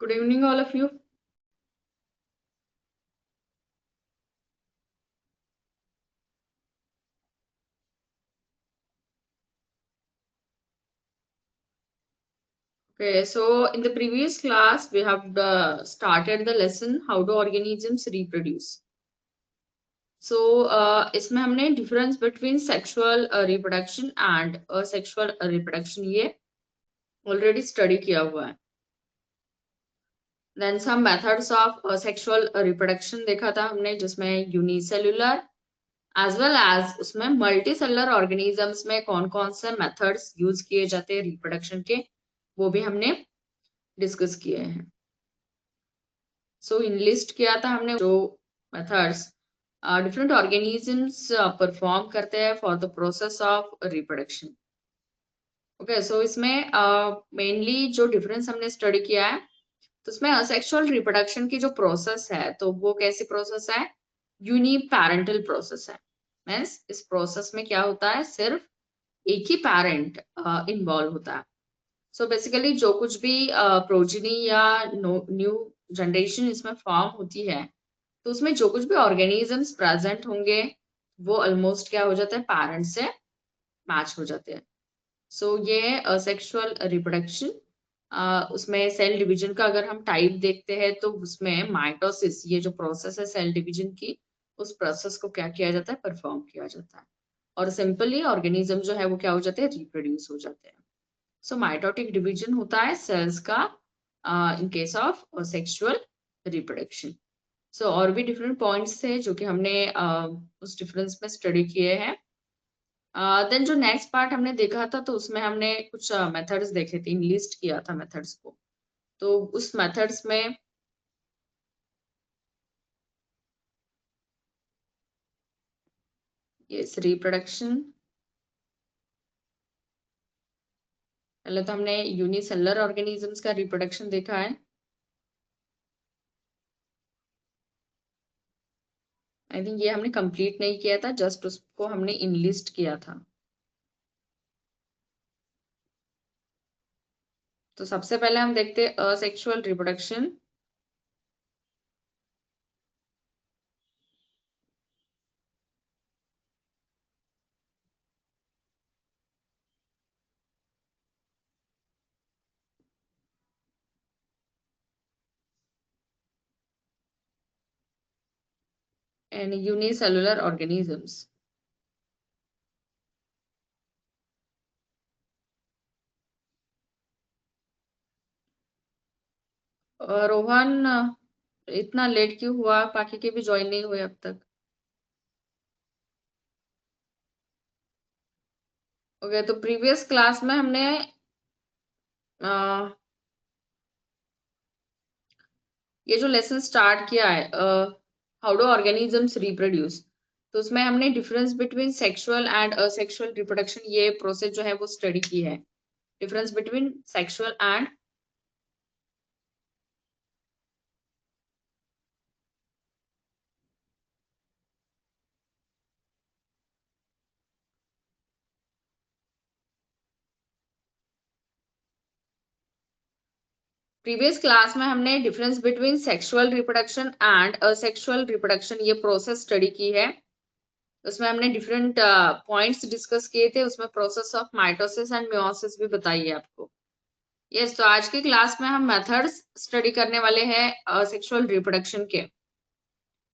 Good evening, all of you. Okay, so in the previous class, we have started the lesson how do organisms reproduce. So इसमें हमने difference between sexual reproduction and asexual reproduction ये already study किया हुआ है. Then some methods of sexual reproduction देखा था हमने जिसमें unicellular as well as उसमें multicellular organisms में कौन कौन से methods use किए जाते हैं reproduction के वो भी हमने डिस्कस किए हैं. सो इनलिस्ट किया था हमने जो मेथड्स डिफरेंट ऑर्गेनिजम्स परफॉर्म करते हैं for the process of reproduction. Okay, so इसमें मेनली जो डिफरेंस हमने स्टडी किया है तो उसमें असेक्सुअल रिप्रोडक्शन की जो प्रोसेस है तो वो कैसी प्रोसेस है, यूनिपैरेंटल प्रोसेस है. मींस इस प्रोसेस में क्या होता है, सिर्फ एक ही पैरेंट इन्वॉल्व होता है. सो बेसिकली जो कुछ भी प्रोजेनी या न्यू जनरेशन इसमें फॉर्म होती है तो उसमें जो कुछ भी ऑर्गेनिजम्स प्रेजेंट होंगे वो ऑलमोस्ट क्या हो जाता है, पेरेंट से मैच हो जाते हैं. सो ये असेक्सुअल रिप्रोडक्शन. उसमें सेल डिवीजन का अगर हम टाइप देखते हैं तो उसमें माइटोसिस ये जो प्रोसेस है सेल डिवीजन की, उस प्रोसेस को क्या किया जाता है, परफॉर्म किया जाता है. और सिंपली ऑर्गेनिज्म जो है वो क्या हो जाते हैं, रिप्रोड्यूस हो जाते हैं. सो माइटोटिक डिवीजन होता है सेल्स का in case of sexual reproduction. So और भी डिफरेंट पॉइंट्स थे जो कि हमने उस डिफरेंस में स्टडी किए हैं. देन जो नेक्स्ट पार्ट हमने देखा था तो उसमें हमने कुछ मेथड्स देखे थे, लिस्ट किया था मेथड्स को. तो उस मेथड्स में ये रिप्रोडक्शन, पहले तो हमने यूनिसेलुलर ऑर्गेनिजम्स का रिप्रोडक्शन देखा है. आई थिंक ये हमने कंप्लीट नहीं किया था, जस्ट उसको हमने इनलिस्ट किया था. तो सबसे पहले हम देखते हैं asexual reproduction. and unicellular organisms. Rohan इतना लेट क्यों हुआ, बाकी के भी ज्वाइन नहीं हुए अब तक. ओके, तो प्रीवियस क्लास में हमने ये जो लेसन स्टार्ट किया है हाउ डू ऑर्गेनिजम्स रिप्रोड्यूस, तो उसमें हमने difference between sexual and asexual reproduction ये प्रोसेस जो है वो स्टडी की है. Difference between sexual and previous class में हमने difference between sexual reproduction and asexual reproduction ये प्रोसेस स्टडी की है. उसमें हमने डिफरेंट पॉइंट्स डिस्कस किए थे, उसमें process of mitosis and meiosis भी बताई है आपको. यस, तो आज की क्लास में हम मेथड्स स्टडी करने वाले हैं सेक्सुअल रिप्रोडक्शन के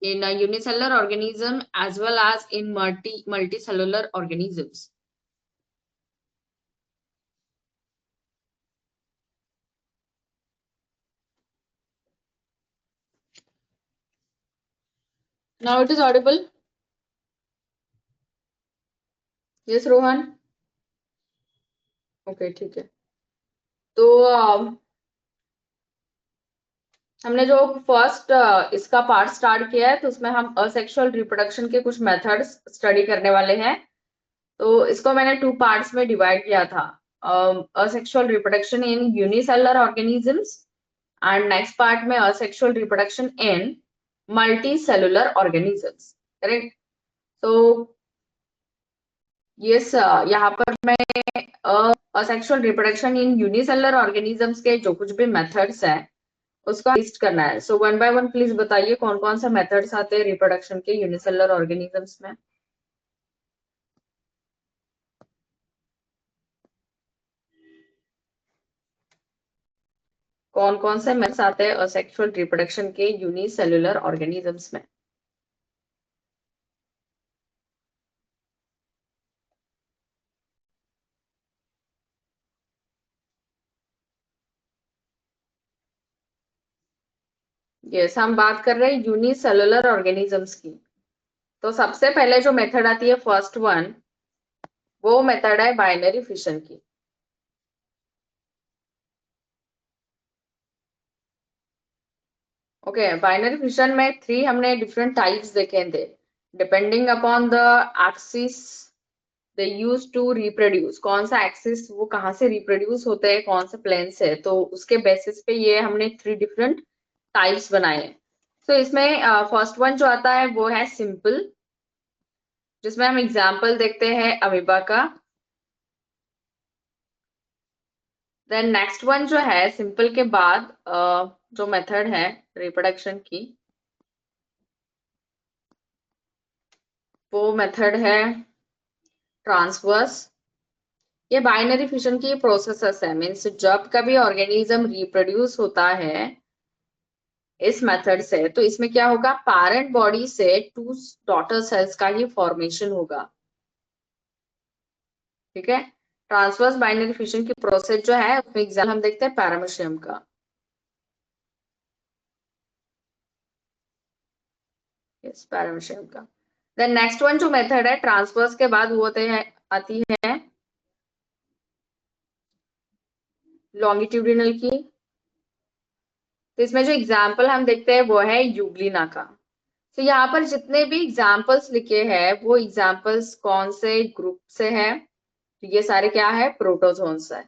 in a unicellular organism as well as in multicellular organisms. Now it is audible. Yes, Rohan. Okay, ठीक है. तो हमने जो फर्स्ट इसका पार्ट स्टार्ट किया है तो उसमें हम असेक्सुअल रिप्रोडक्शन के कुछ मेथड्स स्टडी करने वाले हैं. तो इसको मैंने 2 पार्ट्स में डिवाइड किया था. Asexual reproduction in unicellular organisms and next part में asexual reproduction in multicellular organisms. Correct. तो यस, यहाँ पर मैं asexual reproduction in unicellular organisms के जो कुछ भी मेथड्स है उसका लिस्ट करना है। So one by one please बताइए कौन कौन सा मेथड्स आते हैं रिप्रोडक्शन के यूनिसेलुलर ऑर्गेनिजम्स में। कौन कौन से मेथड्स आते हैं असेक्सुअल रिप्रोडक्शन के यूनिसेलुलर ऑर्गेनिजम्स में। यस, हम बात कर रहे हैं यूनिसेलुलर ऑर्गेनिजम्स की। तो सबसे पहले जो मेथड आती है फर्स्ट वन, वो मेथड है बाइनरी फिशन की। ओके, बाइनरी फिशन में 3 हमने डिफरेंट टाइप्स देखे थे। Depending upon the axis they use to reproduce, कौन सा एक्सिस वो कहाँ से रिप्रोड्यूस होते हैं, कौन से प्लेन से, तो उसके बेसिस पे ये हमने 3 डिफरेंट टाइप्स बनाए हैं। तो इसमें फर्स्ट वन जो आता है वो है सिंपल, जिसमें हम एग्जाम्पल देखते हैं अमीबा का। देन नेक्स्ट वन जो है सिंपल के बाद जो मेथड है रिप्रोडक्शन की, वो मेथड है ट्रांसवर्स। ये बाइनरी फिशन की प्रोसेसेस है, मीन्स जब कभी ऑर्गेनिज्म रिप्रोड्यूस होता है इस मेथड से, तो इसमें क्या होगा, पैरेंट बॉडी से 2 डॉटर सेल्स का ही फॉर्मेशन होगा। ठीक है, ट्रांसवर्स बाइनरी फिशन की प्रोसेस जो है उसमें एग्जाम्पल हम देखते हैं पैरामीशियम का। यस, पैरामीशियम का। देन नेक्स्ट वन जो मेथड है ट्रांसवर्स के बाद वो होते हैं, आती है लॉन्गिट्यूडिनल की। तो इसमें जो एग्जाम्पल हम देखते हैं वो है यूग्लिना का। तो यहाँ पर जितने भी एग्जाम्पल्स लिखे हैं वो एग्जाम्पल्स कौन से ग्रुप से है, तो ये सारे क्या है, प्रोटोजोन्स है।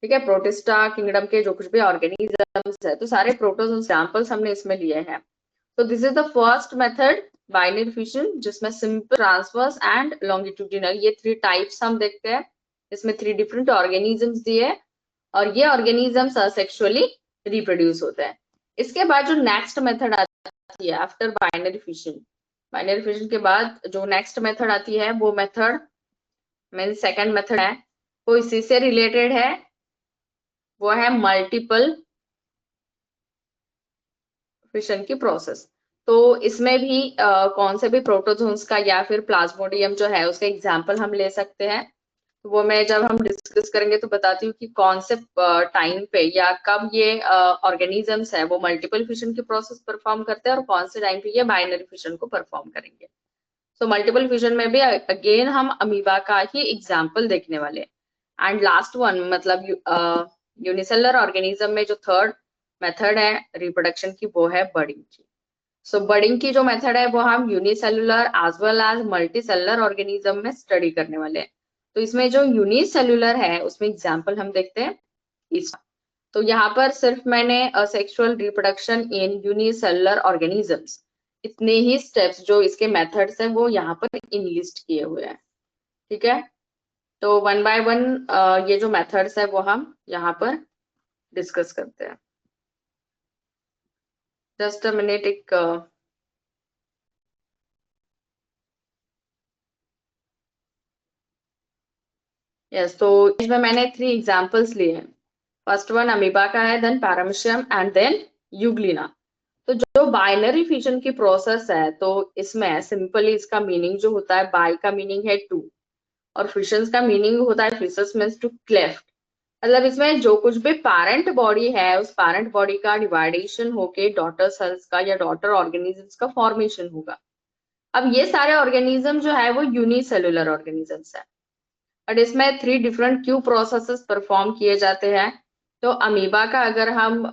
ठीक है, प्रोटिस्टा किंगडम के जो कुछ भी ऑर्गेनिजम्स है, तो सारे प्रोटोजोन एग्जाम्पल्स हमने इसमें लिए हैं। तो this is the first method binary fission, जिसमें सिंपल, ट्रांसवर्स एंड लॉन्गिट्यूडिनल, ये 3 टाइप्स हम देखते हैं। इसमें 3 डिफरेंट ऑर्गेनिजम्स दिए और ये ऑर्गेनिजम्स असेक्सुअली रिप्रोड्यूस होते हैं। इसके बाद जो नेक्स्ट मेथड आती है after binary fission, binary fission के बाद जो नेक्स्ट मेथड आती है वो मेथड मीन सेकंड मेथड है, वो इसी से रिलेटेड है, वो है मल्टीपल फिशन की प्रोसेस। तो इसमें भी कौन से भी प्रोटोजोन्स का या फिर प्लाज्मोडियम जो है उसका एग्जाम्पल हम ले सकते हैं। तो वो मैं जब हम डिस्कस करेंगे तो बताती हूँ कि कौन से टाइम पे या कब ये ऑर्गेनिजम्स है वो मल्टीपल फिशन की प्रोसेस परफॉर्म करते हैं और कौन से टाइम पे ये बाइनरी फिशन को परफॉर्म करेंगे। सो मल्टीपल फिशन में भी अगेन हम अमीबा का ही एग्जाम्पल देखने वाले हैं। एंड लास्ट वन मतलब यूनिसेलुलर ऑर्गेनिज्म में जो थर्ड मेथड है रिप्रोडक्शन की वो है बडिंग की। सो बडिंग की जो मेथड है वो हम unicellular as well as multi cellular organism में स्टडी करने वाले हैं। तो इसमें जो यूनिसेलुलर है उसमें एग्जाम्पल हम देखते हैं इसका। तो यहाँ पर सिर्फ मैंने sexual reproduction in unicellular organisms, इतने ही स्टेप्स जो इसके मेथड्स हैं वो यहाँ पर इनलिस्ट किए हुए हैं। ठीक है, तो वन बाय वन ये जो मेथड्स है वो हम यहाँ पर डिस्कस करते हैं। जस्ट अ मिनट, एक यस, तो इसमें मैंने 3 एग्जांपल्स लिए हैं। फर्स्ट वन अमीबा का है, then paramecium and then euglena. तो जो बाइनरी फिशन की प्रोसेस है तो इसमें सिंपली इसका मीनिंग जो होता है, बाई का मीनिंग है 2 और फिशंस का मीनिंग होता है, फिशस मीन्स टू क्लेफ्ट। मतलब इसमें जो कुछ भी पैरेंट बॉडी है उस पैरेंट बॉडी का डिवाइडेशन होके डॉटर सेल्स का या डॉटर ऑर्गेनिजम्स का फॉर्मेशन होगा। अब ये सारे ऑर्गेनिज्म जो है वो यूनिसेलुलर ऑर्गेनिजम्स है, बट इसमें 3 डिफरेंट क्यू प्रोसेसेस परफॉर्म किए जाते हैं। तो अमीबा का अगर हम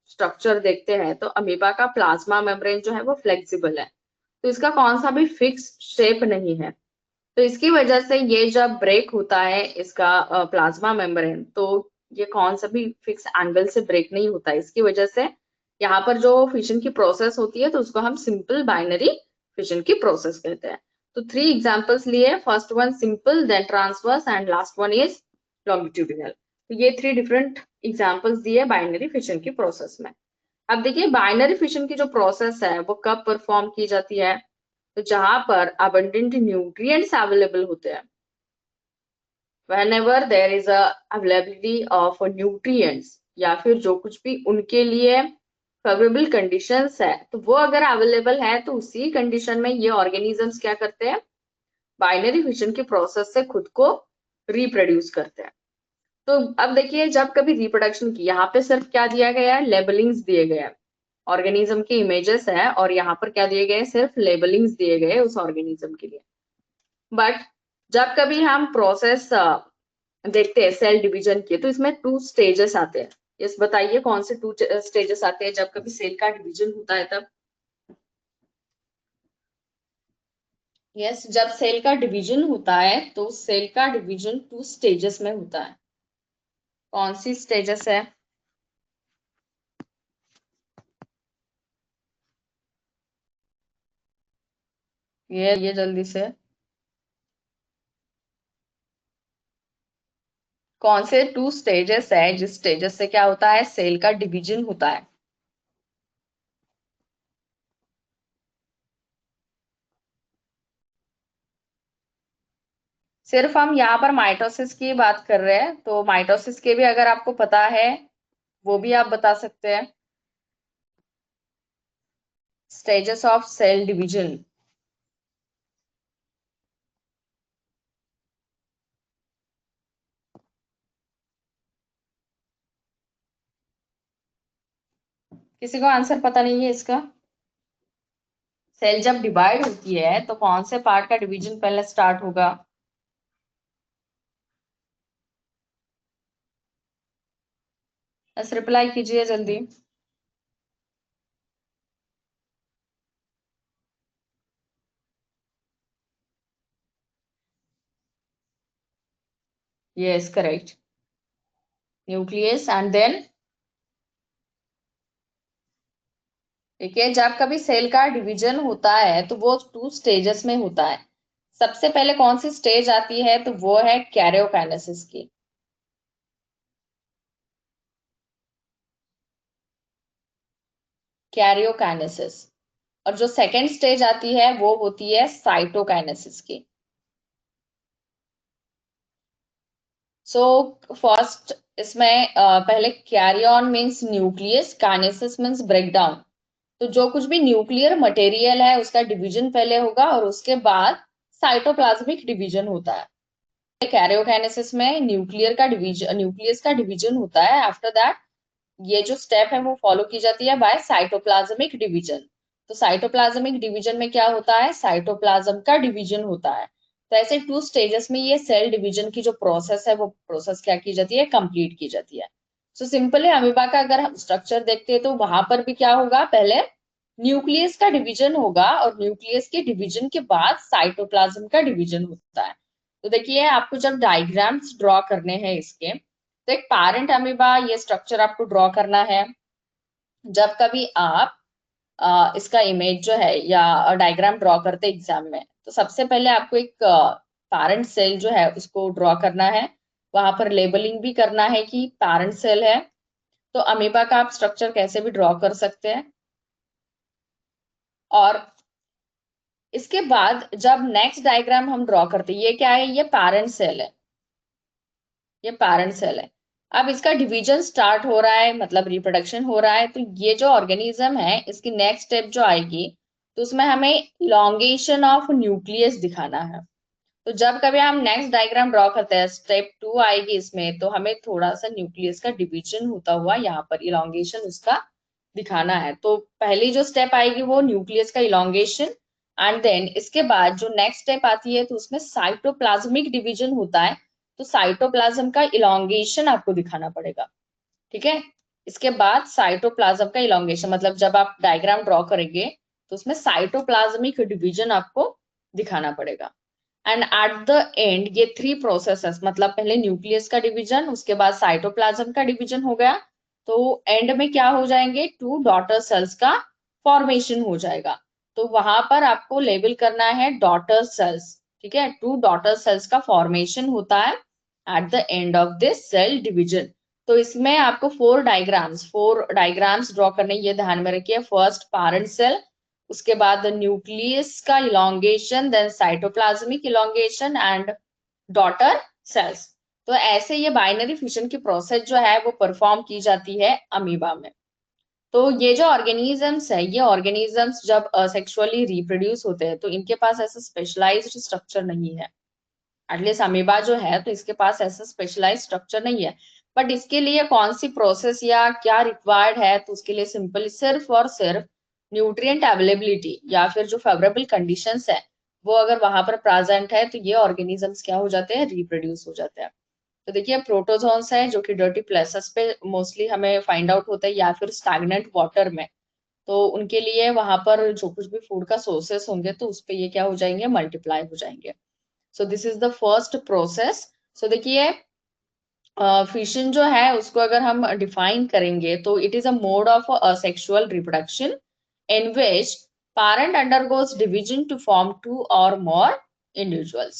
स्ट्रक्चर देखते हैं तो अमीबा का प्लाज्मा मेम्ब्रेन जो है वो फ्लेक्सिबल है, तो इसका कौन सा भी फिक्स शेप नहीं है। तो इसकी वजह से ये जब ब्रेक होता है इसका प्लाज्मा मेम्ब्रेन, तो ये कौन सा भी फिक्स एंगल से ब्रेक नहीं होता है। इसकी वजह से यहाँ पर जो फिशन की प्रोसेस होती है तो उसको हम सिंपल बाइनरी फिशन की प्रोसेस कहते हैं। तो 3 एग्जांपल्स लिए, first one simple, then transverse and last one is longitudinal. तो ये 3 डिफरेंट एग्जांपल्स दिए बाइनरी फिशन की प्रोसेस में। अब देखिए बाइनरी फिशन की जो प्रोसेस है वो कब परफॉर्म की जाती है, तो जहां पर अबंडेंट न्यूट्रिएंट्स अवेलेबल होते हैं। whenever there is a availability of nutrients या फिर जो कुछ भी उनके लिए फेवरेबल कंडीशंस है, तो वो अगर अवेलेबल है तो उसी कंडीशन में ये ऑर्गेनिजम्स क्या करते हैं, बाइनरी फिशन के प्रोसेस से खुद को रिप्रोड्यूस करते हैं। तो अब देखिए जब कभी रिप्रोडक्शन की, यहाँ पे सिर्फ क्या दिया गया है, लेबलिंग्स दिए गए हैं, ऑर्गेनिज्म के इमेजेस है और यहाँ पर क्या दिए गए, सिर्फ लेबलिंग्स दिए गए उस ऑर्गेनिज्म के लिए। बट जब कभी हम प्रोसेस देखते हैं सेल डिवीजन के, तो इसमें 2 स्टेजेस आते हैं। यस बताइए कौन से 2 स्टेजेस आते हैं जब कभी सेल का डिवीजन होता है तब। यस जब सेल का डिवीजन होता है तो सेल का डिवीजन 2 स्टेजेस में होता है। कौन सी स्टेजेस है, ये जल्दी से, कौन से 2 स्टेजेस है जिस स्टेजेस से क्या होता है, सेल का डिवीजन होता है। सिर्फ हम यहाँ पर माइटोसिस की बात कर रहे हैं, तो माइटोसिस के भी अगर आपको पता है वो भी आप बता सकते हैं। स्टेजेस ऑफ सेल डिवीजन, किसी को आंसर पता नहीं है इसका। सेल जब डिवाइड होती है तो कौन से पार्ट का डिवीजन पहले स्टार्ट होगा। बस रिप्लाई कीजिए जल्दी। Yes correct, nucleus and then, देखिए जब कभी सेल का डिवीजन होता है तो वो 2 स्टेजेस में होता है। सबसे पहले कौन सी स्टेज आती है, तो वो है कैरियोकाइनेसिस की। कैरियोकाइनेसिस। और जो सेकेंड स्टेज आती है वो होती है साइटोकाइनेसिस की। सो फर्स्ट इसमें पहले karyon means nucleus, kinesis means breakdown. तो जो कुछ भी न्यूक्लियर मटेरियल है उसका डिवीजन पहले होगा और उसके बाद साइटोप्लाज्मिक डिवीजन होता है। कैरियोकाइनेसिस में न्यूक्लियस का डिवीजन होता है। आफ्टर दैट ये जो स्टेप है वो फॉलो की जाती है बाय साइटोप्लाज्मिक डिवीजन। तो साइटोप्लाज्मिक डिवीजन में क्या होता है, साइटोप्लाज्म का डिवीजन होता है। तो ऐसे 2 स्टेजेस में ये सेल डिवीजन की जो प्रोसेस है वो प्रोसेस क्या की जाती है, कंप्लीट की जाती है। सो सिंपली अमीबा का अगर हम स्ट्रक्चर देखते हैं तो वहां पर भी क्या होगा, पहले न्यूक्लियस का डिवीजन होगा और न्यूक्लियस के डिवीजन के बाद साइटोप्लाज्म का डिवीजन होता है। तो देखिए आपको जब डायग्राम्स ड्रॉ करने हैं इसके, तो एक पैरेंट अमीबा ये स्ट्रक्चर आपको ड्रॉ करना है। जब कभी आप इसका इमेज जो है या डायग्राम ड्रॉ करते एग्जाम में, तो सबसे पहले आपको एक पैरेंट सेल जो है उसको ड्रॉ करना है। वहां पर लेबलिंग भी करना है कि पैरेंट सेल है। तो अमीबा का आप स्ट्रक्चर कैसे भी ड्रॉ कर सकते हैं। और इसके बाद जब नेक्स्ट डायग्राम हम ड्रॉ करते हैं, ये क्या है, ये पैरेंट सेल है, ये पैरेंट सेल है। अब इसका डिवीजन स्टार्ट हो रहा है, मतलब रिप्रोडक्शन हो रहा है। तो ये जो ऑर्गेनिज्म है इसकी नेक्स्ट स्टेप जो आएगी, तो उसमें हमें इलोंगेशन ऑफ न्यूक्लियस दिखाना है। तो जब कभी हम नेक्स्ट डायग्राम ड्रॉ करते हैं, स्टेप 2 आएगी इसमें, तो हमें थोड़ा सा न्यूक्लियस का डिवीजन होता हुआ यहाँ पर इलोंगेशन उसका दिखाना है। तो पहली जो स्टेप आएगी वो न्यूक्लियस का इलोंगेशन, एंड देन इसके बाद जो नेक्स्ट स्टेप आती है तो उसमें साइटोप्लाज्मिक डिवीजन होता है। तो साइटोप्लाज्म का इलोंगेशन आपको दिखाना पड़ेगा, ठीक है। इसके बाद साइटोप्लाज्म का इलोंगेशन, मतलब जब आप डायग्राम ड्रॉ करेंगे तो उसमें साइटोप्लाज्मिक डिवीजन आपको दिखाना पड़ेगा। एंड एट द एंड ये 3 प्रोसेसेस, मतलब पहले न्यूक्लियस का डिवीजन, उसके बाद साइटोप्लाज्म का डिवीजन हो गया, तो एंड में क्या हो जाएंगे, 2 डॉटर सेल्स का फॉर्मेशन हो जाएगा। तो वहां पर आपको लेबल करना है डॉटर सेल्स, ठीक है। 2 डॉटर सेल्स का फॉर्मेशन होता है at the end of this cell division. तो इसमें आपको फोर डायग्राम्स ड्रॉ करने, ये ध्यान में रखिए। फर्स्ट पैरेंट सेल, उसके बाद न्यूक्लियस का elongation, then cytoplasmic elongation and daughter cells. तो ऐसे ये बाइनरी फिशन की प्रोसेस जो है वो परफॉर्म की जाती है अमीबा में। तो ये जो ऑर्गेनिजम्स है, ये ऑर्गेनिजम्स जब सेक्सुअली रिप्रोड्यूस होते हैं तो इनके पास ऐसा स्पेशलाइज्ड स्ट्रक्चर नहीं है। एटलीस्ट अमीबा जो है तो इसके पास ऐसा स्पेशलाइज स्ट्रक्चर नहीं है। बट इसके लिए कौन सी प्रोसेस या क्या रिक्वायर्ड है, तो उसके लिए सिंपल सिर्फ और सिर्फ न्यूट्रिएंट अवेलेबिलिटी या फिर जो फेवरेबल कंडीशंस है वो अगर वहां पर प्रेजेंट है तो ये ऑर्गेनिजम्स क्या हो जाते हैं, रिप्रोड्यूस हो जाते हैं। तो देखिए प्रोटोजोन्स है जो कि डर्टी प्लेसेस पे मोस्टली हमें फाइंड आउट होता है या फिर स्टैग्नेंट वाटर में। तो उनके लिए वहां पर जो कुछ भी फूड का सोर्सेस होंगे तो उस पे ये क्या हो जाएंगे, मल्टीप्लाई हो जाएंगे। So this is the first process. So देखिए फिशन जो है उसको अगर हम डिफाइन करेंगे तो it is a mode of sexual reproduction in which parent undergoes division to form two or more individuals.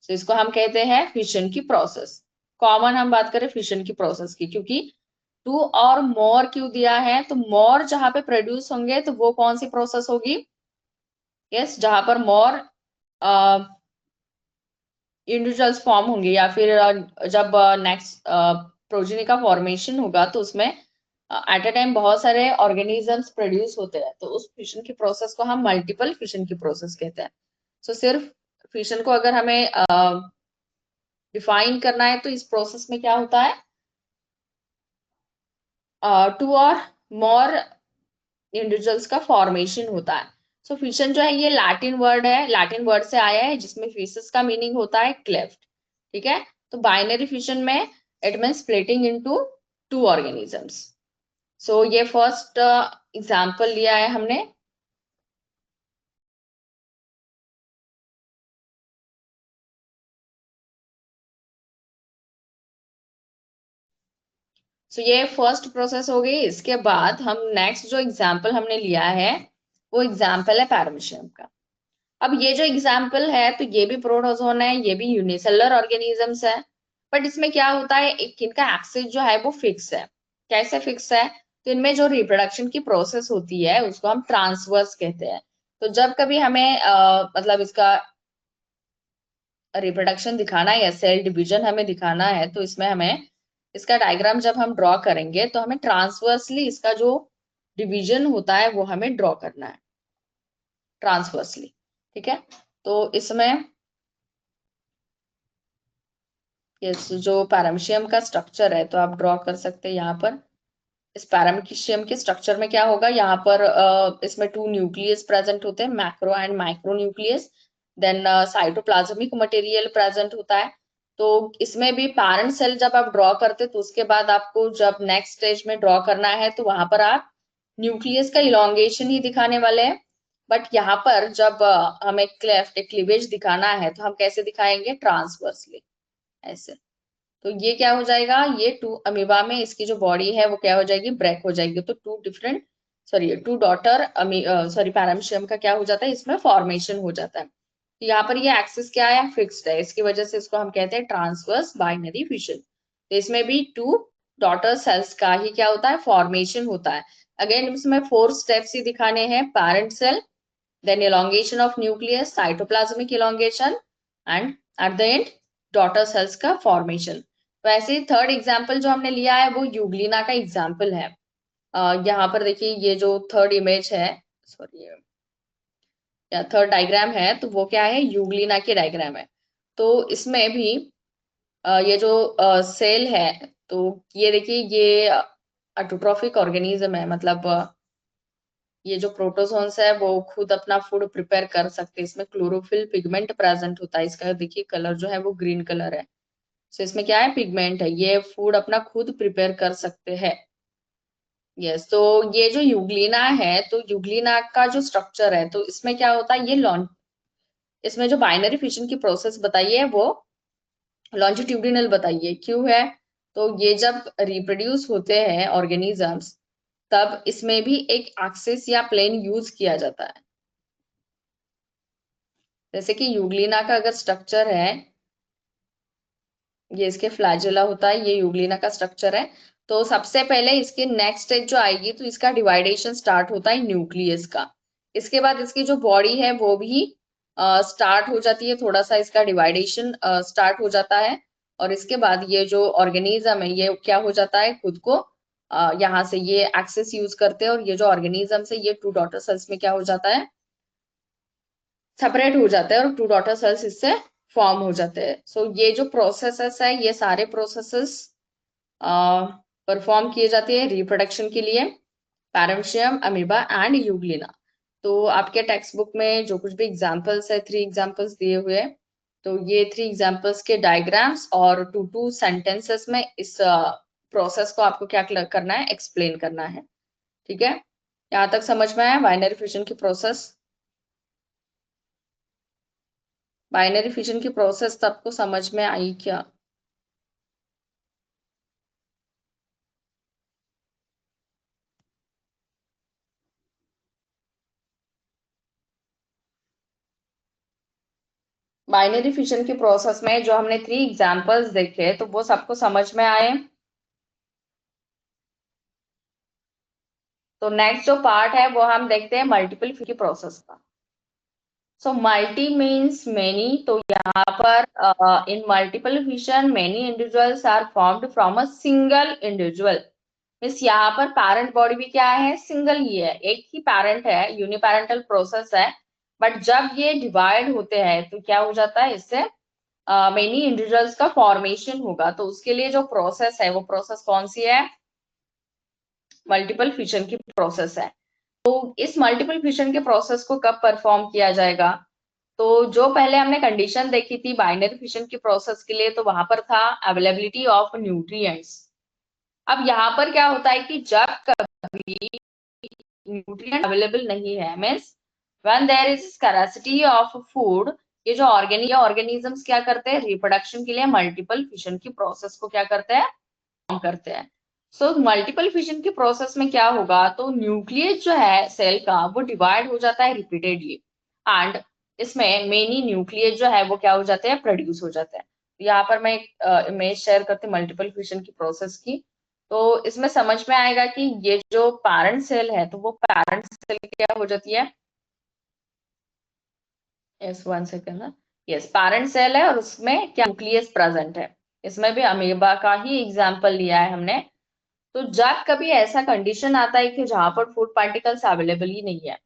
So इसको हम कहते हैं फिशन की प्रोसेस। कॉमन हम बात करें फिशन की प्रोसेस की, क्योंकि टू और मोर क्यों दिया है, तो मोर जहां पे प्रोड्यूस होंगे तो वो कौन सी प्रोसेस होगी, यस जहां पर मोर इंडिविजुअल्स फॉर्म होंगे या फिर जब नेक्स्ट प्रोजेनी का फॉर्मेशन होगा तो उसमें एट अ टाइम बहुत सारे ऑर्गेनिजम्स प्रोड्यूस होते हैं, तो उस फिशन की प्रोसेस को हम मल्टीपल फिशन की प्रोसेस कहते हैं। सो सिर्फ फिशन को अगर हमें डिफाइन करना है तो इस प्रोसेस में क्या होता है, टू और मोर इंडिविजुअल्स का फॉर्मेशन होता है। सो फिशन जो है ये लैटिन वर्ड है, लैटिन वर्ड से आया है जिसमें फिशस का मीनिंग होता है क्लेफ्ट। ठीक है, तो बाइनरी फिशन में it mean splitting into two organisms. So ये फर्स्ट एग्जांपल लिया है हमने। सो ये फर्स्ट प्रोसेस हो गई। इसके बाद हम नेक्स्ट जो एग्जांपल हमने लिया है वो एग्जांपल है पैरामीशियम का। अब ये जो एग्जाम्पल है तो ये भी प्रोटोजोन है, ये भी यूनिसेलुलर ऑर्गेनिजम्स है। बट इसमें क्या होता है, एक इनका एक्सिस जो है वो फिक्स है। कैसे फिक्स है, तो इनमें जो रिप्रोडक्शन की प्रोसेस होती है उसको हम ट्रांसवर्स कहते हैं। तो जब कभी हमें मतलब इसका रिप्रोडक्शन दिखाना है या सेल डिवीजन हमें दिखाना है तो इसमें हमें इसका डायग्राम जब हम ड्रॉ करेंगे तो हमें ट्रांसवर्सली इसका जो डिवीजन होता है वो हमें ड्रॉ करना है, ट्रांसवर्सली। ठीक है, तो इसमें यस जो पैरामीशियम का स्ट्रक्चर है तो आप ड्रॉ कर सकते हैं यहाँ पर। इस पैरामीशियम के स्ट्रक्चर में क्या होगा, यहाँ पर इसमें टू न्यूक्लियस प्रेजेंट होते हैं, macro and micro nucleus. Then cytoplasmic material present होता है। तो इसमें भी पैरेंट सेल जब आप ड्रॉ करते तो उसके बाद आपको जब नेक्स्ट स्टेज में ड्रॉ करना है तो वहां पर आप न्यूक्लियस का इलोंगेशन ही दिखाने वाले हैं। बट यहाँ पर जब हमें क्लेफ्ट क्लीवेज दिखाना है तो हम कैसे दिखाएंगे, ट्रांसवर्सली, ऐसे। तो ये क्या हो जाएगा, ये टू अमीबा में इसकी जो बॉडी है वो क्या हो जाएगी, ब्रेक हो जाएगी। तो two different sorry two daughter sorry paramecium का क्या हो जाता है, इसमें फॉर्मेशन हो जाता है। तो यहाँ पर ये एक्सिस क्या है, फिक्स्ड है, इसकी वजह से इसको हम कहते हैं ट्रांसवर्स बाइनरी फिशन। तो इसमें भी टू डॉटर सेल्स का ही क्या होता है, फॉर्मेशन होता है। अगेन इसमें फोर स्टेप्स ही दिखाने हैं, parent cell, then elongation of nucleus, cytoplasmic elongation and at the end daughter cells का फॉर्मेशन। तो ऐसे ही थर्ड एग्जाम्पल जो हमने लिया है वो यूग्लिना का एग्जाम्पल है। यहाँ पर देखिए ये जो थर्ड इमेज है, सॉरी या थर्ड डायग्राम है तो वो क्या है, यूग्लिना की डायग्राम है। तो इसमें भी ये जो सेल है तो ये देखिए ये ऑटोट्रॉफिक ऑर्गेनिज्म है, मतलब ये जो प्रोटोजोन्स है वो खुद अपना फूड प्रिपेयर कर सकते हैं। इसमें क्लोरोफिल पिगमेंट प्रेजेंट होता है, इसका देखिए कलर जो है वो ग्रीन कलर है। सो इसमें क्या है, पिगमेंट है, ये फूड अपना खुद प्रिपेयर कर सकते हैं। यस, तो ये जो यूग्लिना है तो यूग्लिना का जो स्ट्रक्चर है तो इसमें क्या होता है, ये लॉन इसमें जो बाइनरी फिशन की प्रोसेस बताई है वो लॉन्जिट्यूडिनल बताइए क्यों है। तो ये जब रिप्रोड्यूस होते हैं ऑर्गेनिजम्स तब इसमें भी एक एक्सिस या प्लेन यूज किया जाता है। जैसे कि यूग्लिना का अगर स्ट्रक्चर है ये इसके फ्लैजेला होता है, ये यूग्लिना का स्ट्रक्चर है। तो सबसे पहले इसकी नेक्स्ट स्टेज जो आएगी तो इसका डिवाइडेशन स्टार्ट होता है न्यूक्लियस का। इसके बाद इसकी जो बॉडी है वो भी स्टार्ट हो जाती है, थोड़ा सा इसका डिवाइडेशन स्टार्ट हो जाता है। और इसके बाद ये जो ऑर्गेनिज्म है ये क्या हो जाता है, खुद को यहाँ से ये एक्सेस यूज करते हैं, और ये जो ऑर्गेनिज्म है ये टू डॉटर सेल्स में क्या हो जाता है, सेपरेट हो जाते हैं, और टू डॉटर सेल्स इससे फॉर्म हो जाते हैं। सो ये जो प्रोसेसेस है ये सारे प्रोसेसेस परफॉर्म किए जाते हैं रिप्रोडक्शन के लिए, पैरामीशियम, अमीबा एंड यूग्लिना। तो आपके टेक्स्ट बुक में जो कुछ भी एग्जांपल्स है, 3 एग्जांपल्स दिए हुए हैं, तो ये 3 एग्जांपल्स के डायग्राम्स और 2 सेंटेंसेस में इस प्रोसेस को आपको क्या करना है, एक्सप्लेन करना है। ठीक है, यहाँ तक समझ में आया बाइनरी फिशन की प्रोसेस? बाइनरी फिशन की प्रोसेस सबको समझ में आई क्या? बाइनरी फिशन की प्रोसेस में जो हमने 3 एग्जांपल्स देखे तो वो सबको समझ में आए? तो नेक्स्ट जो पार्ट है वो हम देखते हैं मल्टीपल की प्रोसेस का। सो मल्टी मीन्स मेनी, तो यहाँ पर in multiple fission many individuals are formed from a single individual. Means यहाँ पर पेरेंट बॉडी भी क्या है, सिंगल ही है, एक ही पेरेंट है, यूनिपेरेंटल प्रोसेस है। बट जब ये डिवाइड होते हैं तो क्या हो जाता है, इससे मेनी इंडिविजुअल्स का फॉर्मेशन होगा। तो उसके लिए जो प्रोसेस है वो प्रोसेस कौन सी है, मल्टीपल फिशन की प्रोसेस है। तो इस मल्टीपल फिशन के प्रोसेस को कब परफॉर्म किया जाएगा, तो जो पहले हमने कंडीशन देखी थी बाइनरी फिशन की प्रोसेस के लिए, तो वहां पर था अवेलेबिलिटी ऑफ न्यूट्रिएंट्स। अब यहाँ पर क्या होता है कि जब कभी न्यूट्रिएंट अवेलेबल नहीं है, means when there is scarcity of food, ये जो ऑर्गेनिजम्स क्या करते हैं, रिप्रोडक्शन के लिए मल्टीपल फिशन की प्रोसेस को क्या करते हैं, फॉर्म करते हैं। सो मल्टीपल फिशन की प्रोसेस में क्या होगा, तो न्यूक्लियस जो है सेल का वो डिवाइड हो जाता है रिपीटेडली, एंड इसमें मेनी न्यूक्लियस जो है वो क्या हो जाते हैं, प्रोड्यूस हो जाते हैं। यहाँ पर मैं एक इमेज शेयर करती हूँ मल्टीपल फिशन की प्रोसेस की। तो इसमें समझ में आएगा कि ये जो पैरेंट सेल है तो वो पैरेंट सेल क्या हो जाती है, yes 1 second, yes parent cell है और उसमें क्या न्यूक्लियस प्रेजेंट है। इसमें भी अमीबा का ही एग्जाम्पल लिया है हमने। तो जब कभी ऐसा कंडीशन आता है कि जहां पर फूड पार्टिकल्स अवेलेबल ही नहीं है,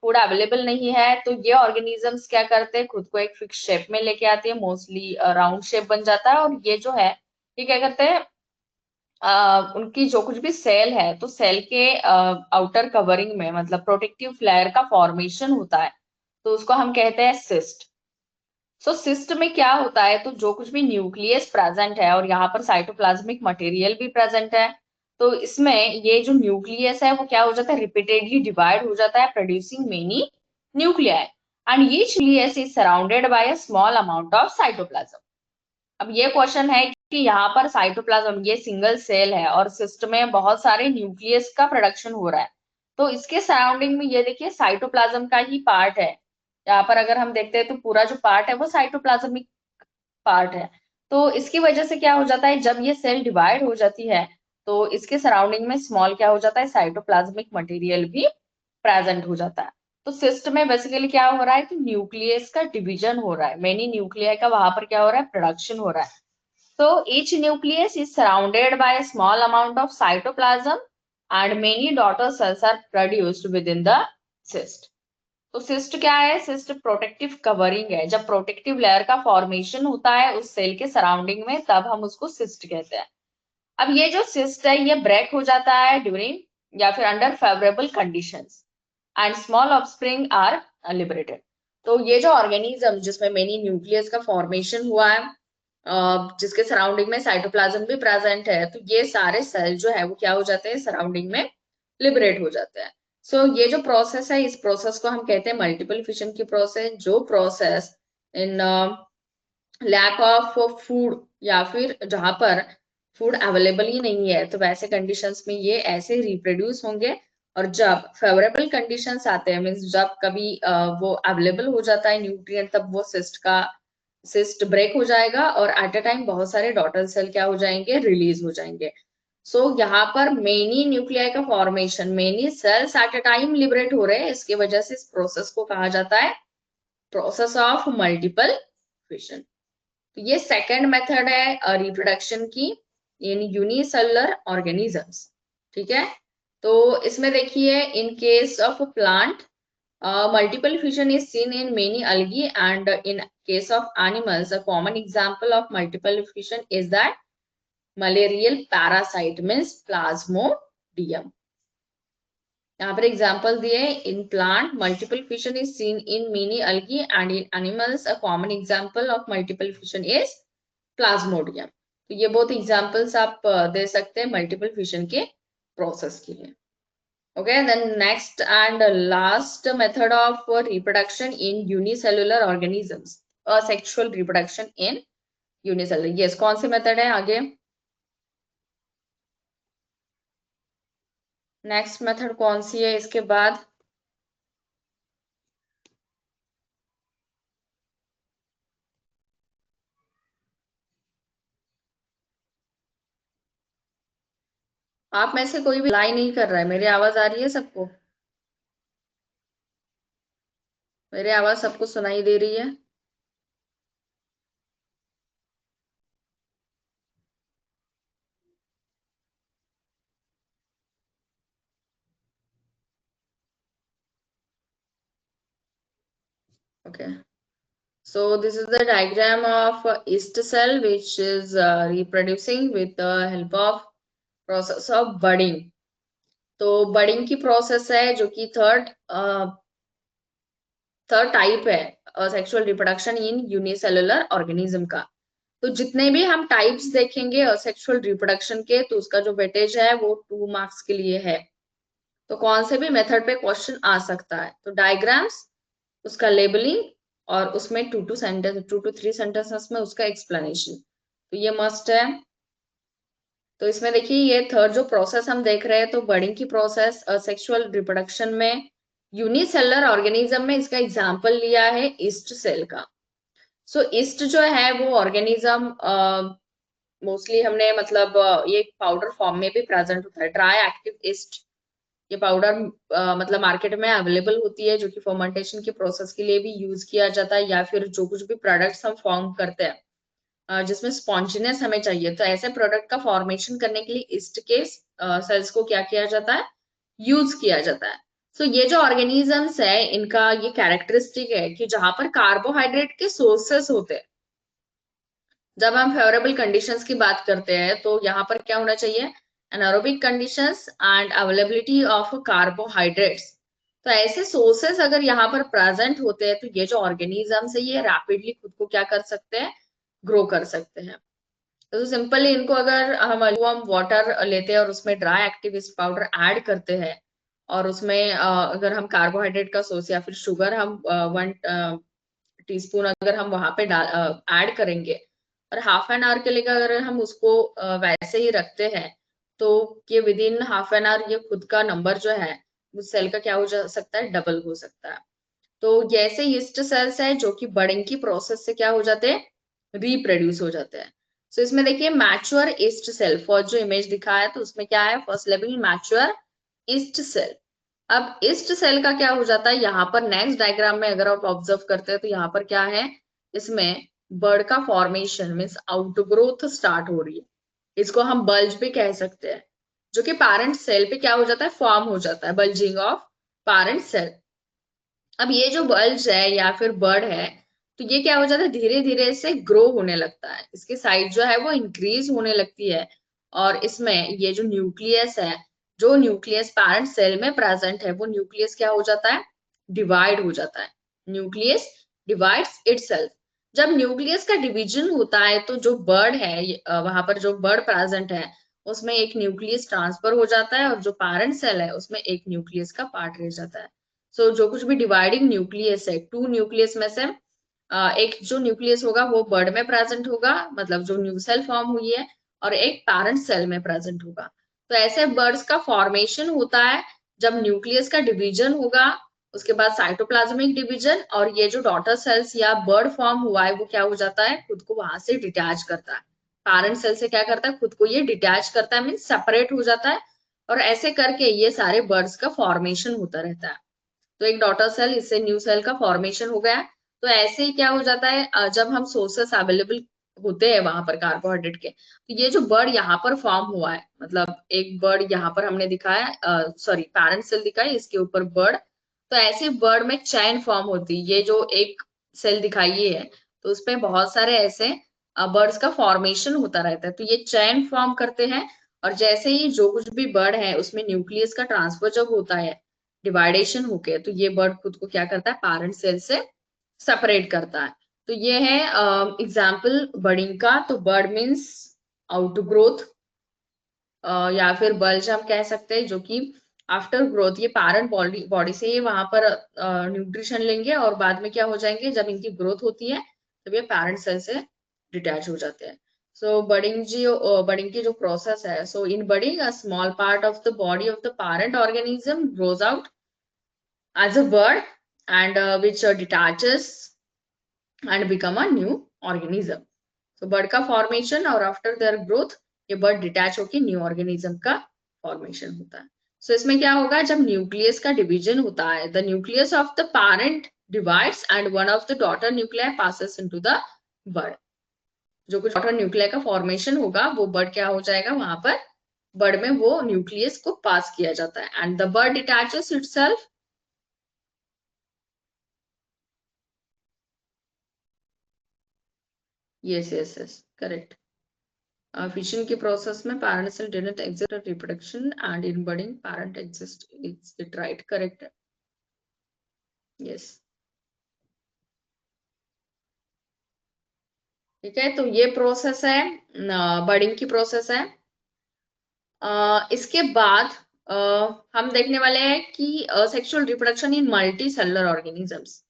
फूड अवेलेबल नहीं है, तो ये ऑर्गेनिजम्स क्या करते हैं, खुद को एक फिक्स शेप में लेके आते हैं, मोस्टली राउंड शेप बन जाता है। और ये जो है ये क्या करते हैं, उनकी जो कुछ भी सेल है तो सेल के आउटर कवरिंग में मतलब प्रोटेक्टिव लेयर का फॉर्मेशन होता है, तो उसको हम कहते हैं सिस्ट। सो सिस्ट में क्या होता है, तो जो कुछ भी न्यूक्लियस प्रेजेंट है और यहाँ पर साइटोप्लाज्मिक मटेरियल भी प्रेजेंट है, तो इसमें ये जो न्यूक्लियस है वो क्या हो जाता है, रिपीटेडली डिवाइड हो जाता है, producing many nuclei, and each nucleus is surrounded by a small amount of cytoplasm. अब ये क्वेश्चन है कि यहाँ पर साइटोप्लाज्म ये सिंगल सेल है और सिस्ट में बहुत सारे न्यूक्लियस का प्रोडक्शन हो रहा है, तो इसके सराउंडिंग में ये देखिए साइटोप्लाज्म का ही पार्ट है। यहाँ पर अगर हम देखते हैं तो पूरा जो पार्ट है वो साइटोप्लाज्मिक पार्ट है। तो इसकी वजह से क्या हो जाता है, जब ये सेल डिवाइड हो जाती है तो इसके सराउंडिंग में स्मॉल क्या हो जाता है, साइटोप्लाज्मिक मटेरियल भी प्रेजेंट हो जाता है। तो सिस्ट में बेसिकली क्या हो रहा है कि न्यूक्लियस का डिवीजन हो रहा है, मेनी न्यूक्लियाई का वहां पर क्या हो रहा है, प्रोडक्शन हो रहा है। So each nucleus is surrounded by a small amount of cytoplasm and many daughter cells are produced within the cyst. तो सिस्ट क्या है, सिस्ट प्रोटेक्टिव कवरिंग है। जब प्रोटेक्टिव लेयर का फॉर्मेशन होता है उस सेल के सराउंडिंग में तब हम उसको सिस्ट कहते हैं। अब ये जो सिस्ट है ये ब्रेक हो जाता है ड्यूरिंग या फिर under favourable conditions and small offspring are liberated. तो ये जो ऑर्गेनिज्म जिसमें मेनी न्यूक्लियस का फॉर्मेशन हुआ है, जिसके सराउंडिंग में साइटोप्लाज्म भी प्रेजेंट है, तो ये सारे सेल जो है वो क्या हो जाते हैं, सराउंडिंग में लिबरेट हो जाते हैं। सो ये जो प्रोसेस है इस प्रोसेस को हम कहते हैं मल्टीपल फिशन की प्रोसेस। जो process in lack of food या फिर जहां पर फूड अवेलेबल ही नहीं है तो वैसे कंडीशंस में ये ऐसे रिप्रोड्यूस होंगे। और जब फेवरेबल कंडीशंस आते हैं, मीन्स जब कभी वो अवेलेबल हो जाता है न्यूट्रिएंट, तब वो सिस्ट का सिस्ट ब्रेक हो जाएगा और एट अ टाइम बहुत सारे डॉटर सेल क्या हो जाएंगे, रिलीज हो जाएंगे। सो यहाँ पर मेनी न्यूक्लियाई का formation, many cells at a time liberate हो रहे हैं, इसकी वजह से इस प्रोसेस को कहा जाता है प्रोसेस ऑफ मल्टीपल फिशन। तो ये सेकंड मेथड है रिप्रोडक्शन की इन यूनिसेलुलर ऑर्गेनिजम्स। ठीक है, तो इसमें देखिए इन case of plant multiple fission is seen in many algae, and in case of animals, a common example of multiple fission is that malarial parasite means plasmodium. यहाँ पर example दिए, in plant multiple fission is seen in many algae, and in animals a common example of multiple fission is plasmodium. तो ये बहुत examples आप दे सकते हैं multiple fission के प्रोसेस के लिए। Okay, then next and last method of reproduction in unicellular organisms, sexual reproduction in unicellular. Yes, कौन सी मेथड है आगे? नेक्स्ट मेथड कौन सी है इसके बाद? आप में से कोई भी लाई नहीं कर रहा है। मेरी आवाज आ रही है सबको? मेरी आवाज सबको सुनाई दे रही है? Okay, so this is the diagram of yeast cell which is reproducing with the help of process of budding. तो बडिंग की प्रोसेस है जो कि थर्ड टाइप है sexual reproduction in unicellular organism का। तो जितने भी हम टाइप्स देखेंगे सेक्सुअल रिप्रोडक्शन के, तो उसका जो वेटेज है वो 2 मार्क्स के लिए है। तो कौन से भी मेथड पे क्वेश्चन आ सकता है। तो डायग्राम्स, उसका लेबलिंग और उसमें 2 to 3 सेंटेंसेस में उसका एक्सप्लेनेशन, तो ये मस्ट है। तो इसमें देखिए ये थर्ड जो प्रोसेस हम देख रहे हैं, तो बडिंग की प्रोसेस सेक्सुअल रिप्रोडक्शन में यूनिसेलुलर ऑर्गेनिज्म में इसका एग्जांपल लिया है ईस्ट सेल का। सो ईस्ट जो है वो ऑर्गेनिज्म मोस्टली हमने मतलब ये पाउडर फॉर्म में भी प्रेजेंट होता है, ड्राई एक्टिव ईस्ट। ये पाउडर मतलब मार्केट में अवेलेबल होती है, जो कि फर्मेंटेशन के प्रोसेस के लिए भी यूज किया जाता है, या फिर जो कुछ भी प्रोडक्ट्स हम फॉर्म करते हैं जिसमें स्पॉन्जिनेस हमें चाहिए, तो ऐसे प्रोडक्ट का फॉर्मेशन करने के लिए ईस्ट के सेल्स को क्या किया जाता है, यूज किया जाता है। सो ये जो ऑर्गेनिजम्स है इनका ये कैरेक्टरिस्टिक है कि जहां पर कार्बोहाइड्रेट के सोर्सेस होते हैं, जब हम फेवरेबल कंडीशंस की बात करते हैं तो यहाँ पर क्या होना चाहिए, anaerobic conditions and availability of carbohydrates. तो ऐसे सोर्सेस अगर यहाँ पर प्रेजेंट होते हैं, तो ये जो ऑर्गेनिजम्स है ये रैपिडली खुद को क्या कर सकते हैं, ग्रो कर सकते हैं। तो सिंपली इनको अगर हम वाटर लेते हैं और उसमें ड्राई एक्टिविस्ट पाउडर ऐड करते हैं, और उसमें अगर हम कार्बोहाइड्रेट का सोर्स या फिर शुगर हम 1 टीस्पून अगर हम वहां पे ऐड करेंगे, और हाफ एन आवर के लिए अगर हम उसको वैसे ही रखते हैं, तो ये with in half an hour ये खुद का नंबर जो है उस सेल का क्या हो जा सकता है, डबल हो सकता है। तो जैसे यीस्ट सेल्स है जो कि बडिंग की प्रोसेस से क्या हो जाते हैं, रिप्रोड्यूस हो जाते हैं। सो इसमें देखिए मैच्योर ईस्ट सेल, फर्स्ट जो इमेज दिखा है तो उसमें क्या है, first level mature yeast cell. अब ईस्ट सेल का क्या हो जाता है, यहाँ पर नेक्स्ट डायग्राम में अगर आप ऑब्जर्व करते हैं तो यहाँ पर क्या है, इसमें बर्ड का फॉर्मेशन मीन्स आउटग्रोथ स्टार्ट हो रही है। इसको हम बल्ज भी कह सकते हैं, जो कि पैरेंट सेल पे क्या हो जाता है, फॉर्म हो जाता है, बल्जिंग ऑफ पैरेंट सेल। अब ये जो बल्ज है या फिर बर्ड है, तो ये क्या हो जाता है, धीरे धीरे से ग्रो होने लगता है, इसकी साइज जो है वो इंक्रीज होने लगती है। और इसमें ये जो न्यूक्लियस है, जो न्यूक्लियस पैरेंट सेल में प्रेजेंट है, वो न्यूक्लियस क्या हो जाता है, डिवाइड हो जाता है। Nucleus divides itself. जब न्यूक्लियस का डिवीजन होता है, तो जो बर्ड है वहां पर जो बर्ड प्रेजेंट है उसमें एक न्यूक्लियस ट्रांसफर हो जाता है, और जो पैरेंट सेल है उसमें एक न्यूक्लियस का पार्ट रह जाता है। सो जो कुछ भी डिवाइडिंग न्यूक्लियस है, 2 न्यूक्लियस में से एक जो न्यूक्लियस होगा वो बर्ड में प्रेजेंट होगा, मतलब जो न्यू सेल फॉर्म हुई है, और एक पैरेंट सेल में प्रेजेंट होगा। तो ऐसे बर्ड्स का फॉर्मेशन होता है जब न्यूक्लियस का डिवीजन होगा, उसके बाद साइटोप्लाज्मिक डिवीजन, और ये जो डॉटर सेल्स या बर्ड फॉर्म हुआ है वो क्या हो जाता है, खुद को वहां से डिटैच करता है, पैरेंट सेल से क्या करता है, खुद को ये डिटैच करता है, मीन्स सेपरेट हो जाता है, और ऐसे करके ये सारे बर्ड्स का फॉर्मेशन होता रहता है। तो एक डॉटर सेल, इससे न्यू सेल का फॉर्मेशन हो गया। तो ऐसे ही क्या हो जाता है, जब हम सोर्सेस अवेलेबल होते हैं वहां पर कार्बोहाइड्रेट के, तो ये जो बर्ड यहाँ पर फॉर्म हुआ है, मतलब एक बर्ड यहाँ पर हमने दिखाया, सॉरी पैरेंट सेल दिखाई, इसके ऊपर बर्ड, तो ऐसे बर्ड में चैन फॉर्म होती है। ये जो एक सेल दिखाई है, तो उसपे बहुत सारे ऐसे बर्ड्स का फॉर्मेशन होता रहता है, तो ये चैन फॉर्म करते हैं। और जैसे ही जो कुछ भी बर्ड है उसमें न्यूक्लियस का ट्रांसफर जब होता है, डिवाइडेशन होके, तो ये बर्ड खुद को क्या करता है, पैरेंट सेल से सेपरेट करता है। तो ये है एग्जाम्पल बर्डिंग का। तो बर्ड मीन्स आउटग्रोथ, या फिर बल्ज हम कह सकते हैं, जो कि आफ्टर ग्रोथ ये पैरेंट बॉडी बॉडी से ये वहां पर न्यूट्रिशन लेंगे, और बाद में क्या हो जाएंगे, जब इनकी ग्रोथ होती है तब ये पैरेंट सेल से डिटैच हो जाते हैं। सो बडिंग की जो प्रोसेस है, so in budding a small part of the body of the parent organism grows out as a bird, and which detaches and become a new organism. So bird का formation और after their growth ये bird detach होके new organism का formation होता है। So इसमें क्या होगा, जब nucleus का division होता है, the nucleus of the parent divides and one of the daughter nuclei passes into the bird. जो कुछ daughter nuclei का formation होगा वो bird क्या हो जाएगा, वहां पर bird में वो nucleus को pass किया जाता है, and the bird detaches itself. yes, correct. Fission की प्रोसेस में parent cell didn't exist at reproduction and in budding parent exist. Is it right? Correct. Yes. ठीक है, तो ये प्रोसेस है, बडिंग की प्रोसेस है। इसके बाद हम देखने वाले हैं कि sexual reproduction in multi cellular organisms.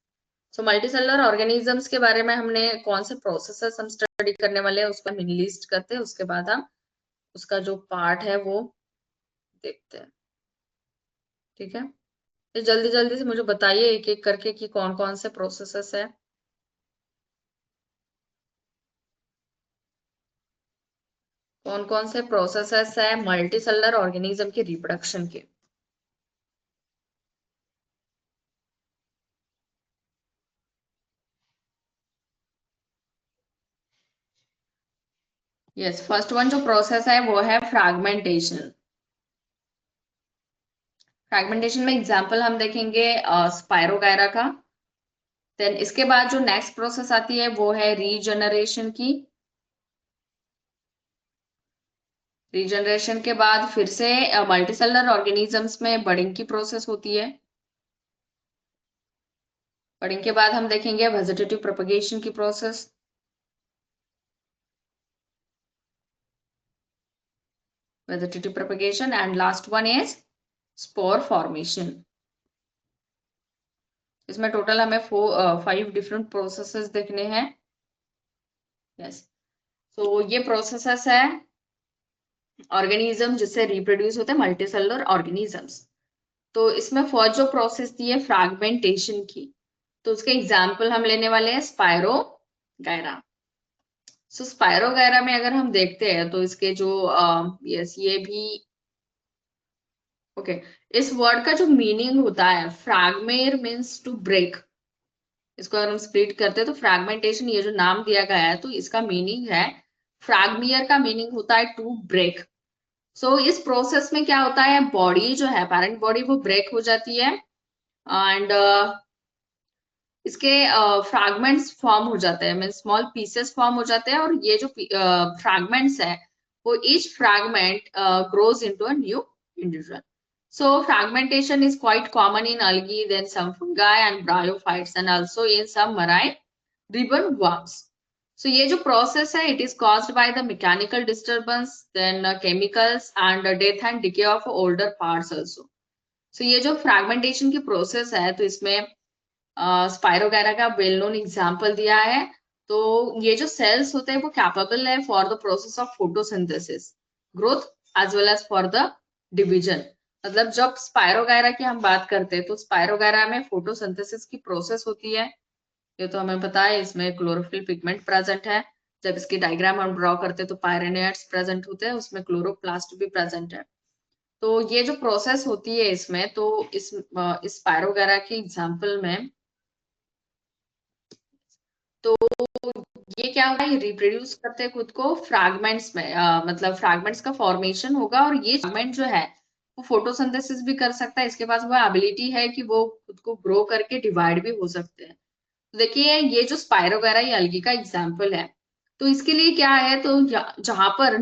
So multi cellular organisms के बारे में हमने कौन से प्रोसेसेस हम स्टडी करने वाले हैं उसका हम लिस्ट करते हैं, उसके बाद हम उसका जो पार्ट है वो देखते हैं। ठीक है, तो जल्दी जल्दी से मुझे बताइए एक एक करके कि कौन कौन से प्रोसेसेस है। कौन कौन से प्रोसेसेस है मल्टी सेलुलर ऑर्गेनिज्म के रिप्रोडक्शन के। यस, फर्स्ट वन जो प्रोसेस है वो है फ्रैगमेंटेशन। फ्रैगमेंटेशन में एग्जांपल हम देखेंगे स्पायरोगायरा का। देन इसके बाद जो नेक्स्ट प्रोसेस आती है वो है रीजनरेशन की। रीजनरेशन के बाद फिर से मल्टीसेलुलर ऑर्गेनिजम्स में बडिंग की प्रोसेस होती है। बडिंग के बाद हम देखेंगे वेजिटेटिव प्रोपगेशन की process. Vegetative propagation and last one is spore formation. इसमें टोटल हमें 5 डिफरेंट प्रोसेसेस देखने हैं। यस, तो ये प्रोसेसेस है ऑर्गेनिज्म जिससे रिप्रोड्यूस होते हैं मल्टीसेलुलर ऑर्गेनिजम्स। तो इसमें फर्स्ट जो प्रोसेस दी है फ्रैगमेंटेशन की, तो उसके एग्जाम्पल हम लेने वाले हैं स्पायरोगायरा। सो स्पायरोगायरा में अगर हम देखते हैं तो इसके जो यस ये भी ओके, इस वर्ड का जो मीनिंग होता है फ्रैगमेर मीन्स टू ब्रेक। इसको अगर हम स्प्लिट करते हैं तो फ्रैगमेंटेशन ये जो नाम दिया गया है तो इसका मीनिंग है, फ्रैगमियर का मीनिंग होता है टू ब्रेक। सो इस प्रोसेस में क्या होता है, बॉडी जो है पैरेंट बॉडी वो ब्रेक हो जाती है, एंड इसके फ्रैगमेंट्स फॉर्म हो जाते हैं, मीन स्मॉल पीसेस फॉर्म हो जाते हैं, और ये जो फ्रैगमेंट्स है वो each fragment grows into a new individual. So fragmentation is quite common in algae, then some fungi and bryophytes, and also in some marine ribbon worms. So ये जो process है, it is caused by the mechanical disturbance, then chemicals and death and decay of older parts also. So ये जो fragmentation की process है, तो इसमें spirogyra का वेल नोन एग्जाम्पल दिया है। तो ये जो सेल्स होते हैं वो कैपेबल है for the process of photosynthesis, growth as well as for the division. मतलब जब स्पायरोगायरा की हम बात करते हैं तो स्पायरोगायरा में फोटोसिंथेसिस की प्रोसेस होती है, ये तो हमें पता है। इसमें क्लोरोफिल पिगमेंट प्रेजेंट है। जब इसकी डायग्राम हम ड्रॉ करते हैं तो पायरेनियड्स प्रेजेंट होते हैं, उसमें क्लोरोप्लास्ट भी प्रेजेंट है। तो ये जो प्रोसेस होती है इसमें, तो इस स्पायरोगायरा के एग्जांपल में तो ये क्या होगा, ये रिप्रोड्यूस करते हैं खुद को फ्रैगमेंट्स में, मतलब फ्रैगमेंट्स का फॉर्मेशन होगा, और ये फ्रैगमेंट जो है वो फोटोसिंथेसिस भी कर सकता है। इसके पास वो एबिलिटी है कि वो खुद को ग्रो करके डिवाइड भी हो सकते हैं। तो देखिए ये जो स्पायरोगायरा ये अलगी का एग्जाम्पल है। तो इसके लिए क्या है, तो जहां पर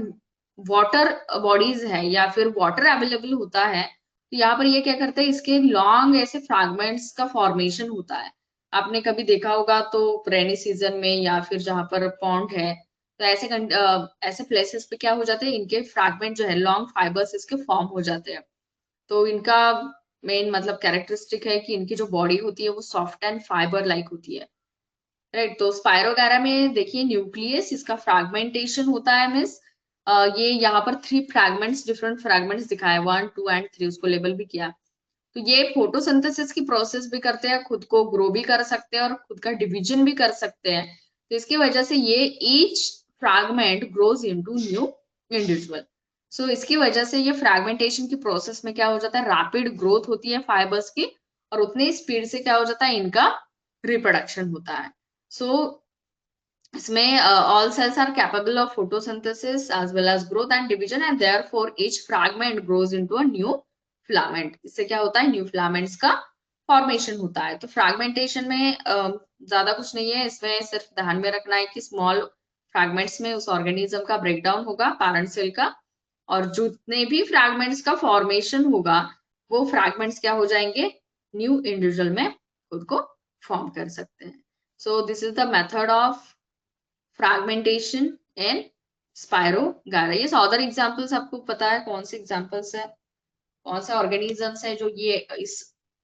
वाटर बॉडीज है या फिर वाटर अवेलेबल होता है, तो यहाँ पर ये क्या करते हैं, इसके लॉन्ग ऐसे फ्रैगमेंट्स का फॉर्मेशन होता है। आपने कभी देखा होगा तो रेनी सीजन में या फिर जहां पर पॉन्ड है, तो ऐसे प्लेसेस पे क्या हो जाते हैं, इनके फ्रैगमेंट जो है लॉन्ग फाइबर्स इसके फॉर्म हो जाते हैं। तो इनका मेन मतलब कैरेक्टरिस्टिक है कि इनकी जो बॉडी होती है वो सॉफ्ट एंड फाइबर लाइक होती है। राइट, तो स्पायरोगायरा में देखिए न्यूक्लियस, इसका फ्रैगमेंटेशन होता है मिस, ये यहाँ पर 3 फ्रैगमेंट्स, डिफरेंट फ्रैगमेंट्स दिखाए, 1 2 एंड 3, उसको लेबल भी किया। तो ये फोटोसिंथेसिस की प्रोसेस भी करते हैं, खुद को ग्रो भी कर सकते हैं और खुद का डिवीजन भी कर सकते हैं। तो इसकी वजह से ये each fragment grows into new individual. So इसकी वजह से ये फ्रैगमेंटेशन की प्रोसेस में क्या हो जाता है, रैपिड ग्रोथ होती है फाइबर्स की, और उतनी स्पीड से क्या हो जाता है, इनका रिप्रोडक्शन होता है। सो इसमें all cells are capable of photosynthesis as well as growth and division, and therefore each fragment grows into a new filament। इससे क्या होता है, न्यू filaments का फॉर्मेशन होता है। तो फ्रैगमेंटेशन में ज्यादा कुछ नहीं है, इसमें सिर्फ ध्यान में रखना है कि स्मॉल फ्रैगमेंट्स में उस ऑर्गेनिज्म का ब्रेकडाउन होगा, पैरेंट सेल का, और जितने भी फ्रैगमेंट्स का फॉर्मेशन होगा वो फ्रैगमेंट्स क्या हो जाएंगे, न्यू इंडिविजुअल में खुद को फॉर्म कर सकते हैं। सो this is the method of fragmentation in spirogyra. ये अदर एग्जांपल्स आपको पता है कौन से एग्जांपल्स है, कौन से ऑर्गेनिजम्स है जो ये इस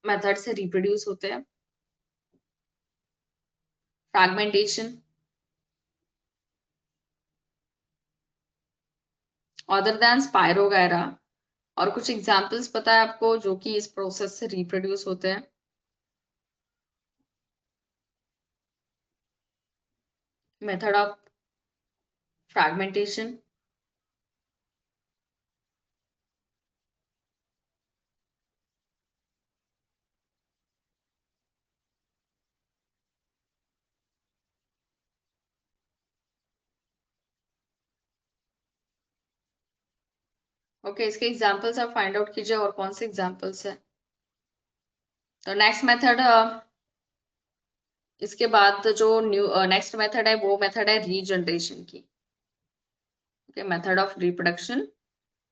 मेथड से रिप्रोड्यूस होते हैं, फ्रैगमेंटेशन अदर देन स्पायरोगायरा। और कुछ एग्जांपल्स पता है आपको जो कि इस प्रोसेस से रिप्रोड्यूस होते हैं, मेथड ऑफ फ्रैगमेंटेशन? ओके, इसके एग्जांपल्स आप फाइंड आउट कीजिए और कौन से एग्जांपल्स है। तो नेक्स्ट मेथड, इसके बाद जो न्यू नेक्स्ट मेथड है वो मेथड है रीजनरेशन की। ओके, मेथड ऑफ रिप्रोडक्शन,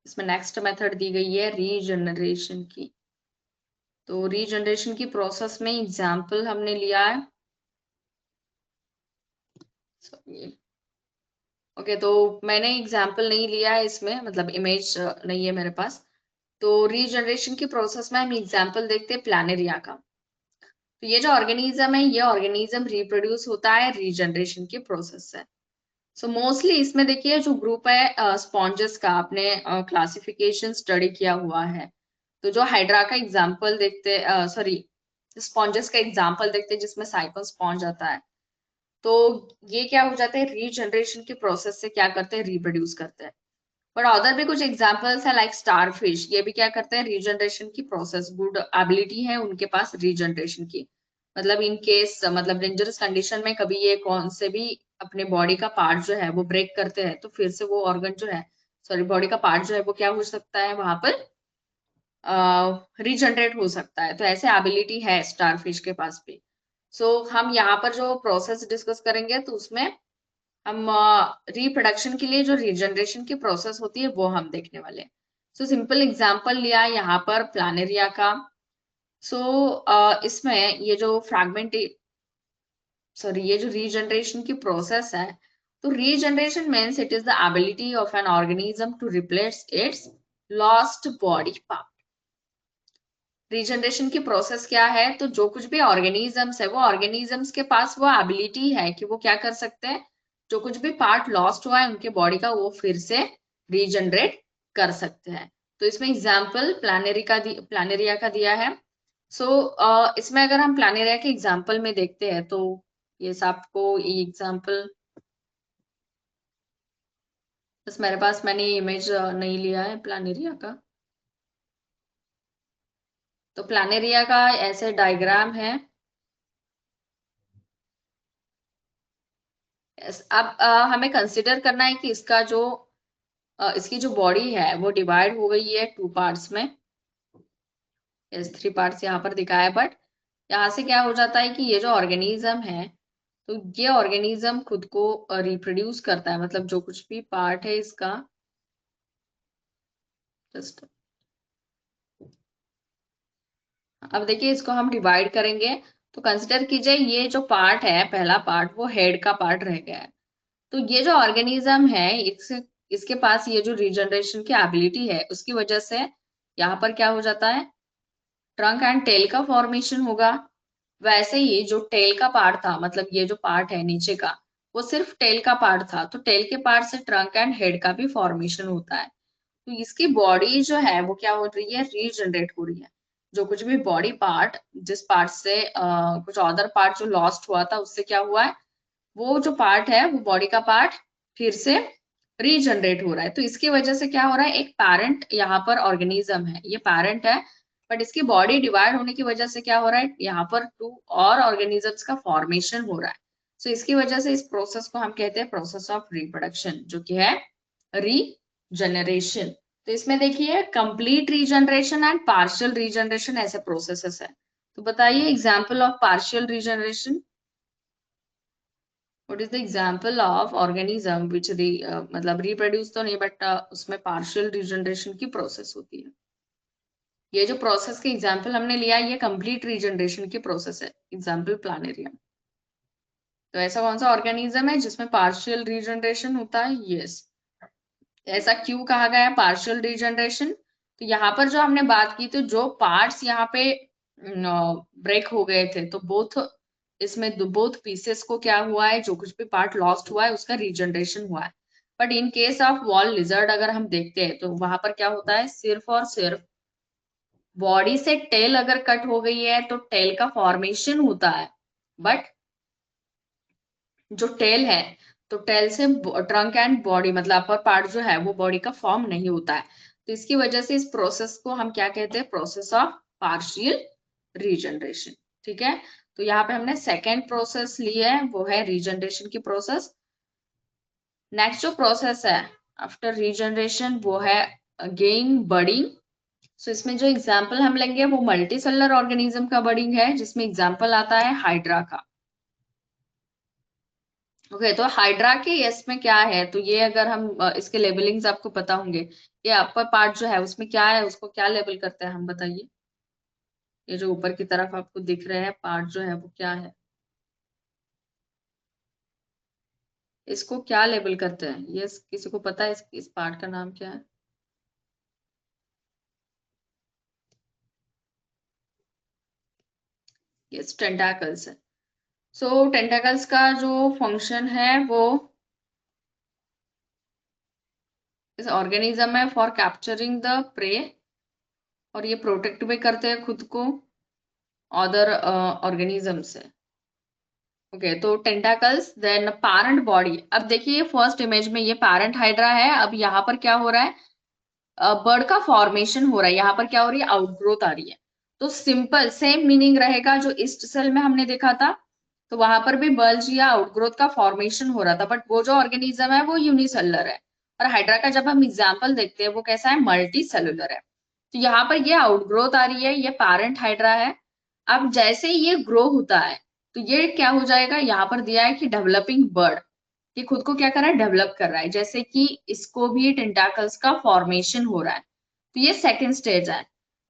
इसमें नेक्स्ट मेथड दी गई है रीजनरेशन की। तो रीजनरेशन की प्रोसेस में एग्जाम्पल हमने लिया है, ओके, तो मैंने एग्जाम्पल नहीं लिया है इसमें, मतलब इमेज नहीं है मेरे पास। तो रीजनरेशन की प्रोसेस में हम एग्जाम्पल देखते हैं प्लानेरिया का। तो ये जो ऑर्गेनिज्म है, ये ऑर्गेनिज्म रिप्रोड्यूस होता है रीजनरेशन की प्रोसेस से। सो मोस्टली इसमें देखिए जो ग्रुप है स्पॉन्जेस का, आपने क्लासिफिकेशन स्टडी किया हुआ है। तो जो हाइड्रा का एग्जाम्पल देखते, सॉरी, स्पॉन्जेस का एग्जाम्पल देखते हैं जिसमें साइक्लोन स्पॉन्ज आता है। तो ये क्या हो जाता है, रीजनरेशन की प्रोसेस से क्या करते हैं, रिप्रोड्यूस करते हैं। पर अदर भी कुछ एग्जाम्पल्स है लाइक स्टारफिश, ये भी क्या करते हैं, रीजनरेशन की प्रोसेस, गुड एबिलिटी है उनके पास रीजनरेशन की। मतलब इन केस, मतलब डेंजरस कंडीशन में कभी ये कौन से भी अपने बॉडी का पार्ट जो है वो ब्रेक करते हैं, तो फिर से वो ऑर्गन जो है, सॉरी, बॉडी का पार्ट जो है वो क्या हो सकता है, वहां पर रीजनरेट हो सकता है। तो ऐसे एबिलिटी है स्टारफिश के पास भी। सो हम यहाँ पर जो प्रोसेस डिस्कस करेंगे तो उसमें हम रिप्रोडक्शन के लिए जो रीजनरेशन की प्रोसेस होती है वो हम देखने वाले हैं। सो सिंपल एग्जांपल लिया है यहाँ पर प्लानेरिया का। सो इसमें ये जो फ्रैगमेंट, सॉरी, ये जो रीजनरेशन की प्रोसेस है, तो regeneration means it is the ability of an organism to replace its lost body part. Regeneration की प्रोसेस क्या है, तो जो कुछ भी ऑर्गेनिजम्स है वो ऑर्गेनिजम्स के पास वो एबिलिटी है कि वो क्या कर सकते हैं, जो कुछ भी पार्ट लॉस्ट हुआ है उनके बॉडी का वो फिर से रीजनरेट कर सकते हैं। तो इसमें एग्जाम्पल प्लानेरिया का दिया है। सो इसमें अगर हम प्लानेरिया के एग्जाम्पल में देखते हैं तो ये आपको एग्जाम्पल, बस मेरे पास मैंने इमेज नहीं लिया है प्लानेरिया का। तो प्लानेरिया का ऐसे डायग्राम है। अब हमें कंसिडर करना है कि इसका जो इसकी जो बॉडी है वो डिवाइड हो गई है 2 पार्ट्स में। इस 3 पार्ट्स यहाँ पर दिखाया है, बट यहाँ से क्या हो जाता है कि ये जो ऑर्गेनिज्म है, तो ये ऑर्गेनिज्म खुद को रिप्रोड्यूस करता है, मतलब जो कुछ भी पार्ट है इसका, जस्ट अब देखिए इसको हम डिवाइड करेंगे। तो कंसिडर कीजिए ये जो पार्ट है, पहला पार्ट, वो हेड का पार्ट रह गया है। तो ये जो ऑर्गेनिज्म है, इसके पास ये जो रीजनरेशन की एबिलिटी है, उसकी वजह से यहाँ पर क्या हो जाता है, ट्रंक एंड टेल का फॉर्मेशन होगा। वैसे ही जो टेल का पार्ट था, मतलब ये जो पार्ट है नीचे का, वो सिर्फ टेल का पार्ट था, तो टेल के पार्ट से ट्रंक एंड हेड का भी फॉर्मेशन होता है। तो इसकी बॉडी जो है वो क्या हो रही है, रीजनरेट हो रही है। जो कुछ भी बॉडी पार्ट, जिस पार्ट से कुछ अदर पार्ट जो लॉस्ट हुआ था, उससे क्या हुआ है, वो जो पार्ट है, वो बॉडी का पार्ट फिर से रीजनरेट हो रहा है। तो इसकी वजह से क्या हो रहा है, एक पैरेंट यहाँ पर ऑर्गेनिज्म है, ये पैरेंट है, बट इसकी बॉडी डिवाइड होने की वजह से क्या हो रहा है, यहाँ पर 2 और ऑर्गेनिजम्स का फॉर्मेशन हो रहा है। सो इसकी वजह से इस प्रोसेस को हम कहते हैं प्रोसेस ऑफ रिप्रोडक्शन, जो कि है रीजनरेशन। तो इसमें देखिए complete regeneration and partial regeneration ऐसे प्रोसेसेस है। तो बताइए example of partial regeneration. What is the example of organism which मतलब रिप्रोड्यूस तो नहीं, बट उसमें पार्शियल रीजनरेशन की प्रोसेस होती है। ये जो प्रोसेस के एग्जाम्पल हमने लिया, ये कंप्लीट रीजनरेशन की प्रोसेस है, एग्जाम्पल प्लानेरियम। तो ऐसा कौन सा ऑर्गेनिज्म है जिसमें पार्शियल रीजनरेशन होता है? यस। ऐसा क्यों कहा गया है पार्शियल रीजनरेशन? तो यहाँ पर जो हमने बात की, तो जो पार्ट्स यहाँ पे ब्रेक हो गए थे, तो बोथ इसमें बोथ पीसेस को क्या हुआ है, जो कुछ भी पार्ट लॉस्ट हुआ है उसका रीजनरेशन हुआ है। But in case of wall lizard अगर हम देखते हैं, तो वहां पर क्या होता है, सिर्फ और सिर्फ बॉडी से टेल अगर कट हो गई है तो टेल का फॉर्मेशन होता है, बट जो टेल है, तो टेल से ट्रंक एंड बॉडी मतलब अपर पार्ट जो है वो बॉडी का फॉर्म नहीं होता है। तो इसकी वजह से इस प्रोसेस को हम क्या कहते हैं, प्रोसेस ऑफ पार्शियल रीजनरेशन। ठीक है, तो यहाँ पे हमने सेकेंड प्रोसेस ली है, वो है रीजनरेशन की प्रोसेस। नेक्स्ट जो प्रोसेस है आफ्टर रीजनरेशन, वो है अगेन बडिंग। सो इसमें जो एग्जाम्पल हम लेंगे वो मल्टी सेलुलर ऑर्गेनिज्म का बडिंग है, जिसमें एग्जाम्पल आता है हाइड्रा का। ओके तो हाइड्रा के इसमें क्या है, तो ये अगर हम इसके लेबलिंग्स आपको पता होंगे, ये अपर पार्ट जो है उसमें क्या है, उसको क्या लेबल करते हैं हम, बताइए। ये जो ऊपर की तरफ आपको दिख रहे हैं पार्ट जो है वो क्या है, इसको क्या लेबल करते हैं, ये किसी को पता है इस पार्ट का नाम क्या है? ये टेंटाकल्स है। सो टेंटाकल्स का जो फंक्शन है वो इस ऑर्गेनिज्म है फॉर कैप्चरिंग द प्रे, और ये प्रोटेक्ट भी करते हैं खुद को अदर ऑर्गेनिज्म से। ओके तो टेंटाकल्स, देन पैरेंट बॉडी। अब देखिए फर्स्ट इमेज में ये पैरेंट हाइड्रा है, अब यहाँ पर क्या हो रहा है, बर्ड का फॉर्मेशन हो रहा है, यहाँ पर क्या हो रही है, आउटग्रोथ आ रही है। तो सिंपल सेम मीनिंग रहेगा जो ईस्ट सेल में हमने देखा था, तो वहां पर भी बल्ज या आउटग्रोथ का फॉर्मेशन हो रहा था, बट वो जो ऑर्गेनिज्म है वो यूनिसेलुलर है। और हाइड्रा का जब हम एग्जाम्पल देखते हैं वो कैसा है, मल्टी सेलुलर है। तो यहाँ पर ये आउटग्रोथ आ रही है, ये पैरेंट हाइड्रा है। अब जैसे ही ये ग्रो होता है, तो ये क्या हो जाएगा, यहाँ पर दिया है कि डेवलपिंग बर्ड, ये खुद को क्या कर रहा है, डेवलप कर रहा है, जैसे कि इसको भी टेंटाकल्स का फॉर्मेशन हो रहा है। तो ये सेकेंड स्टेज है।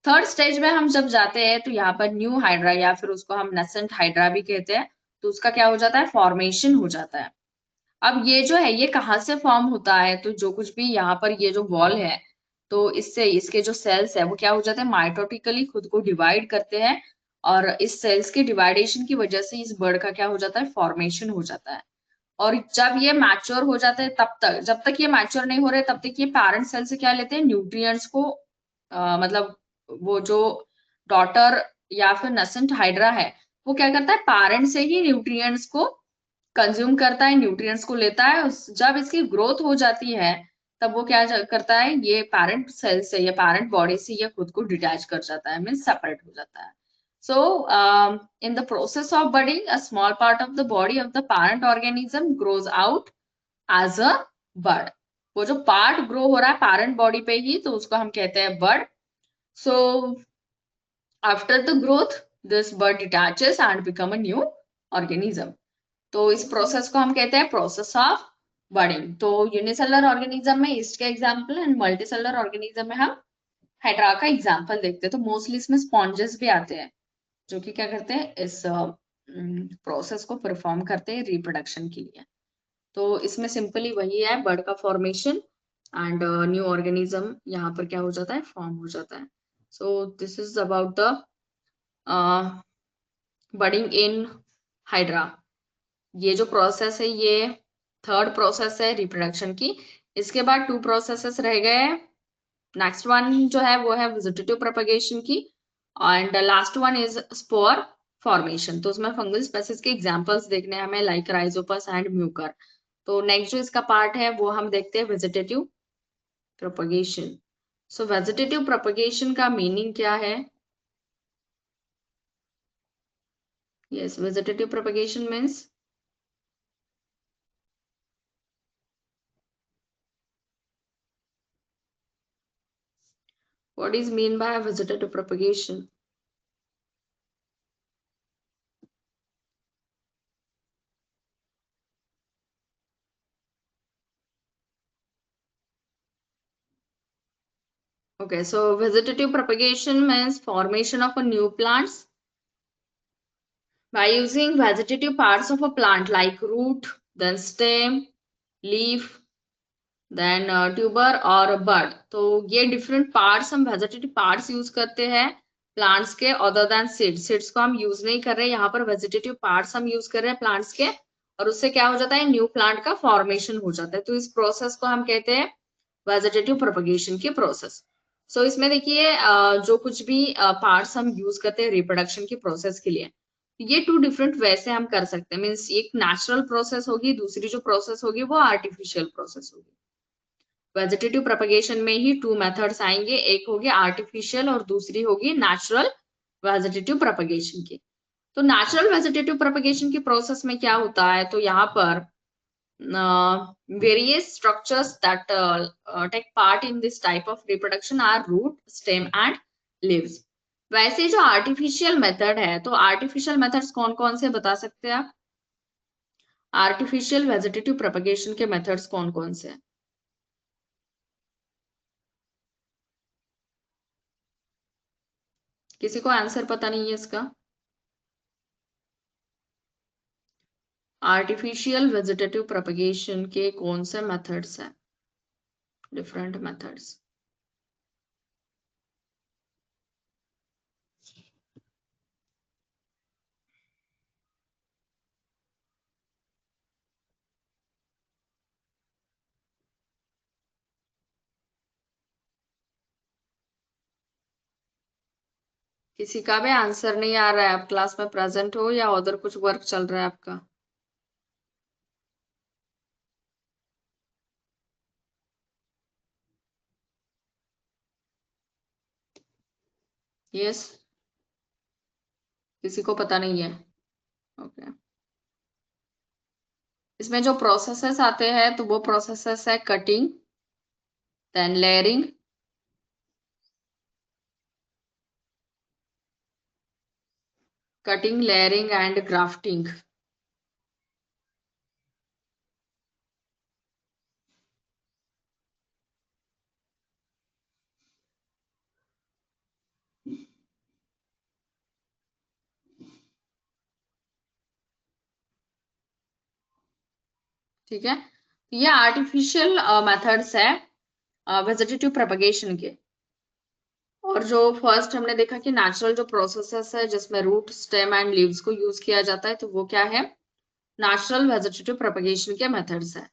थर्ड स्टेज में हम जब जाते हैं, तो यहाँ पर न्यू हाइड्रा या फिर उसको हम नेसेंट हाइड्रा भी कहते हैं, तो उसका क्या हो जाता है, फॉर्मेशन हो जाता है। अब ये जो है ये कहाँ से फॉर्म होता है, तो जो कुछ भी यहाँ पर ये जो वॉल है, तो इससे इसके जो सेल्स है वो क्या हो जाते हैं, माइटोटिकली खुद को डिवाइड करते हैं, और इस सेल्स के डिवाइडेशन की वजह से इस बर्ड का क्या हो जाता है, फॉर्मेशन हो जाता है। और जब ये मैच्योर हो जाते हैं, तब तक, जब तक ये मैच्योर नहीं हो रहे तब तक ये पैरेंट सेल से क्या लेते हैं, न्यूट्रिएंट्स को मतलब वो जो डॉटर या फिर नसेंट हाइड्रा है वो क्या करता है, पैरेंट से ही न्यूट्रिएंट्स को कंज्यूम करता है, न्यूट्रिएंट्स को लेता है। जब इसकी ग्रोथ हो जाती है तब वो क्या करता है, ये पैरेंट सेल से या पैरेंट बॉडी से ये खुद को डिटैच कर जाता है, मीन्स सेपरेट हो जाता है। So in the process of budding a small part of the body of the parent organism grows out as a bud. वो जो पार्ट ग्रो हो रहा है पैरेंट बॉडी पे ही, तो उसको हम कहते हैं bud. So after the growth this bud detaches and become a new organism. तो इस प्रोसेस को हम कहते हैं प्रोसेस ऑफ बडिंग। तो यूनिसेलुलर ऑर्गेनिज्म में ईस्ट का एग्जाम्पल एंड मल्टीसेलुलर ऑर्गेनिज्म में हम हाइड्रा का एग्जाम्पल देखते हैं। तो मोस्टली इसमें स्पॉन्जेस भी आते हैं जो कि क्या करते हैं, इस प्रोसेस को परफॉर्म करते हैं रिप्रोडक्शन के लिए। तो इसमें सिंपली वही है, बर्ड का फॉर्मेशन एंड न्यू ऑर्गेनिज्म यहाँ पर क्या हो जाता है, फॉर्म हो जाता है। सो this is about the budding in hydra. ये जो प्रोसेस है ये थर्ड प्रोसेस है रिप्रोडक्शन की। इसके बाद टू प्रोसेसेस रह गए। नेक्स्ट वन जो है वो है वेजिटेटिव प्रोपगेशन की, and last one is spore formation. तो उसमें फंगल स्पेसिस के एग्जांपल्स देखने हैं हमें, लाइक राइजोपस एंड म्यूकर। तो नेक्स्ट जो इसका पार्ट है वो हम देखते हैं वेजिटेटिव प्रोपगेशन। सो वेजिटेटिव प्रोपगेशन का मीनिंग क्या है? Yes, vegetative propagation means what is mean by vegetative propagation? Okay, so vegetative propagation means formation of a new plants by using vegetative parts of a plant like root, then stem, leaf, then tuber और bud। तो ये different parts हम vegetative parts use करते हैं plants के, other than seeds। seeds को हम use नहीं कर रहे, यहाँ पर vegetative parts हम use कर रहे हैं plants के, और उससे क्या हो जाता है, न्यू प्लांट का फॉर्मेशन हो जाता है। तो इस प्रोसेस को हम कहते हैं वेजिटेटिव प्रोपगेशन की प्रोसेस। सो इसमें देखिए जो कुछ भी पार्ट्स हम यूज करते हैं रिप्रोडक्शन की प्रोसेस के लिए, ये टू डिफरेंट वे से हम कर सकते हैं। मीन्स एक नेचुरल प्रोसेस होगी, दूसरी जो प्रोसेस होगी वो आर्टिफिशियल प्रोसेस होगी। वेजिटेटिव प्रोपगेशन में ही टू मेथड्स आएंगे, एक होगी आर्टिफिशियल और दूसरी होगी नेचुरल वेजिटेटिव प्रोपगेशन की। तो नेचुरल वेजिटेटिव प्रोपगेशन की प्रोसेस में क्या होता है, तो यहाँ पर various structures that take part in this type of reproduction are root, stem and leaves। वैसे जो आर्टिफिशियल मेथड है, तो आर्टिफिशियल मेथड्स कौन कौन से बता सकते हैं आप? आर्टिफिशियल वेजिटेटिव प्रोपगेशन के मेथड्स कौन कौन से हैं? किसी को आंसर पता नहीं है इसका? आर्टिफिशियल वेजिटेटिव प्रोपगेशन के कौन से मेथड्स हैं? Different methods. किसी का भी आंसर नहीं आ रहा है? आप क्लास में प्रेजेंट हो या उधर कुछ वर्क चल रहा है आपका? यस, किसी को पता नहीं है? ओके। इसमें जो प्रोसेसेस आते हैं तो वो प्रोसेसेस है cutting, then layering, cutting, layering and grafting. ठीक है, ये आर्टिफिशियल मेथड्स है वेजिटेटिव प्रोपगेशन के। और जो फर्स्ट हमने देखा कि नेचुरल जो प्रोसेसेस है जिसमें रूट, स्टेम एंड लीव्स को यूज किया जाता है, तो वो क्या है, नेचुरल वेजिटेटिव प्रोपगेशन के मेथड्स है।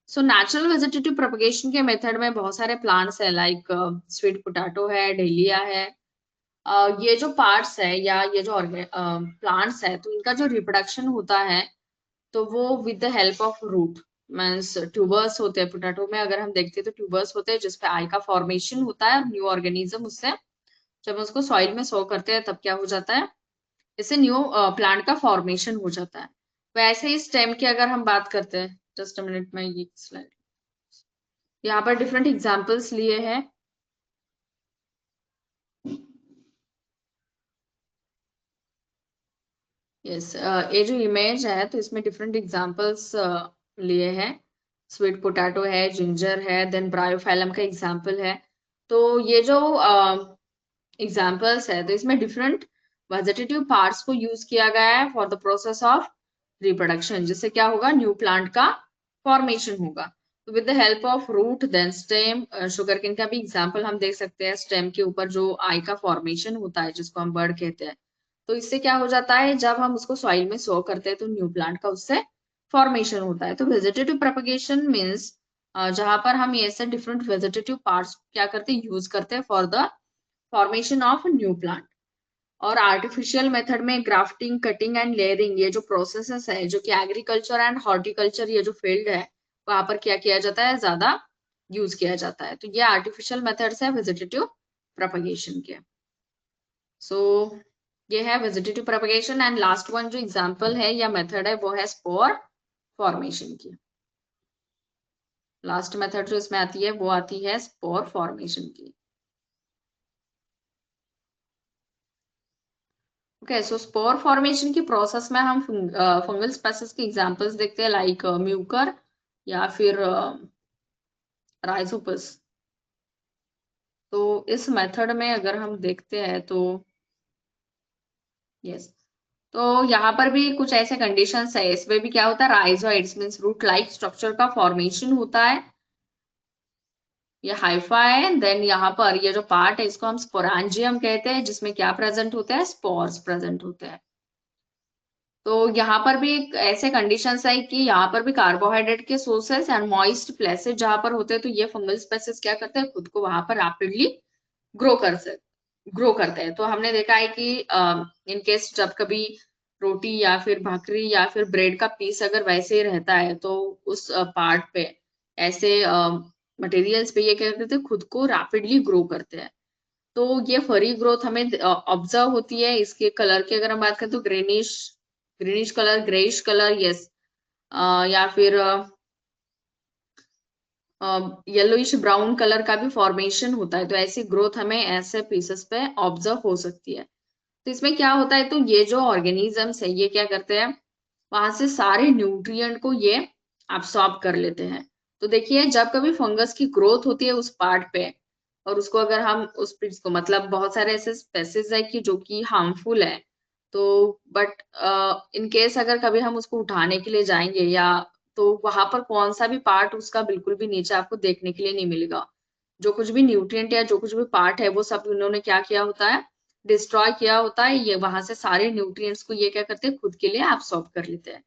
सो नेचुरल वेजिटेटिव प्रोपगेशन के मेथड में बहुत सारे प्लांट्स है, लाइक स्वीट पोटैटो है, डेलिया है। ये जो पार्ट्स है या ये जो प्लांट्स है, तो इनका जो रिप्रोडक्शन होता है तो वो with the help of root, means tubers होते हैं। पोटैटो में अगर हम देखते हैं तो ट्यूबर्स होते हैं जिसपे आई का फॉर्मेशन होता है और न्यू ऑर्गेनिज्म उससे, जब उसको सॉइल में सो करते हैं तब क्या हो जाता है, इससे न्यू प्लांट का फॉर्मेशन हो जाता है। वैसे ही स्टेम की अगर हम बात करते हैं, जस्ट अ मिनट में ये स्लाइड, यहाँ पर डिफरेंट एग्जांपल्स लिए हैं। यस, ये जो इमेज है तो इसमें डिफरेंट एग्जांपल्स लिए हैं। स्वीट पोटैटो है, जिंजर है, देन ब्रायोफाइलम का एग्जांपल है। तो ये जो एग्जांपल्स है तो इसमें डिफरेंट वेजिटेटिव पार्ट्स को यूज किया गया है for the process of reproduction, जिससे क्या होगा, न्यू प्लांट का फॉर्मेशन होगा। तो with the help of root then stem, sugar cane का भी एग्जांपल हम देख सकते हैं। स्टेम के ऊपर जो आई का फॉर्मेशन होता है जिसको हम बर्ड कहते हैं, तो इससे क्या हो जाता है, जब हम उसको सॉइल में सो करते हैं तो न्यू प्लांट का उससे फॉर्मेशन होता है। तो वेजिटेटिव प्रोपगेशन मीन्स जहां पर हम ऐसे डिफरेंट वेजिटेटिव पार्ट्स क्या करते हैं, यूज करते हैं for the formation of new plant. और आर्टिफिशियल मेथड में ग्राफ्टिंग, कटिंग एंड लेयरिंग, ये जो प्रोसेसेस है जो कि एग्रीकल्चर एंड हॉर्टिकल्चर ये जो फील्ड है वहां पर क्या किया जाता है, ज्यादा यूज किया जाता है। तो ये आर्टिफिशियल मेथड्स है वेजिटेटिव प्रोपगेशन के। सो ये है vegetative propagation. And last one जो एग्जांपल है या मेथड है वो है स्पोर फॉर्मेशन की। लास्ट मेथड जो इसमें आती है वो आती है स्पोर फॉर्मेशन की। ओके, सो स्पोर फॉर्मेशन की प्रोसेस में हम फंगल स्पेसीज के एग्जांपल्स देखते हैं, लाइक म्यूकर या फिर राइजोपस। तो इस मेथड में अगर हम देखते हैं तो यस, तो यहाँ पर भी कुछ ऐसे कंडीशंस है। इसमें भी क्या होता है, rhizoids means root like structure का फॉर्मेशन होता है, ये हाइफा है। देन यहाँ पर ये जो पार्ट है इसको हम स्पोरेंजियम कहते हैं, जिसमें क्या प्रेजेंट होता है, स्पोर्स प्रेजेंट होते हैं। तो यहाँ पर भी एक ऐसे कंडीशंस है कि यहाँ पर भी कार्बोहाइड्रेट के सोर्सेस एंड मॉइस्ट प्लेसेस जहां पर होते हैं, तो ये फंगल स्पेसीज क्या करते हैं, खुद को वहां पर रैपिडली ग्रो कर ग्रो करते हैं। तो हमने देखा है कि इन केस जब कभी रोटी या फिर भाकरी या फिर ब्रेड का पीस अगर वैसे ही रहता है तो उस पार्ट पे ऐसे मटेरियल्स पे ये क्या करते हैं, खुद को रैपिडली ग्रो करते हैं। तो ये फरी ग्रोथ हमें ऑब्जर्व होती है। इसके कलर की अगर हम बात करें तो greenish greenish colour, greyish colour, yes, या फिर येलोइश ब्राउन कलर का भी फॉर्मेशन होता है। तो ऐसी ग्रोथ हमें ऐसे पीसेस पे ऑब्जर्व हो सकती है। तो इसमें क्या होता है, तो ये जो ऑर्गेनिजम्स है ये क्या करते हैं, वहां से सारे न्यूट्रिएंट को ये एब्सॉर्ब कर लेते हैं। तो देखिए, जब कभी फंगस की ग्रोथ होती है उस पार्ट पे और उसको अगर हम उस पीस को, मतलब बहुत सारे ऐसे स्पेसीज है कि जो कि हार्मफुल है, तो बट इन केस अगर कभी हम उसको उठाने के लिए जाएंगे या, तो वहां पर कौन सा भी पार्ट उसका बिल्कुल भी नीचे आपको देखने के लिए नहीं मिलेगा। जो कुछ भी न्यूट्रिएंट या जो कुछ भी पार्ट है वो सब उन्होंने क्या किया होता है, डिस्ट्रॉय किया होता है। ये वहां से सारे न्यूट्रिएंट्स को ये क्या करते हैं, खुद के लिए एब्सॉर्ब कर लेते हैं।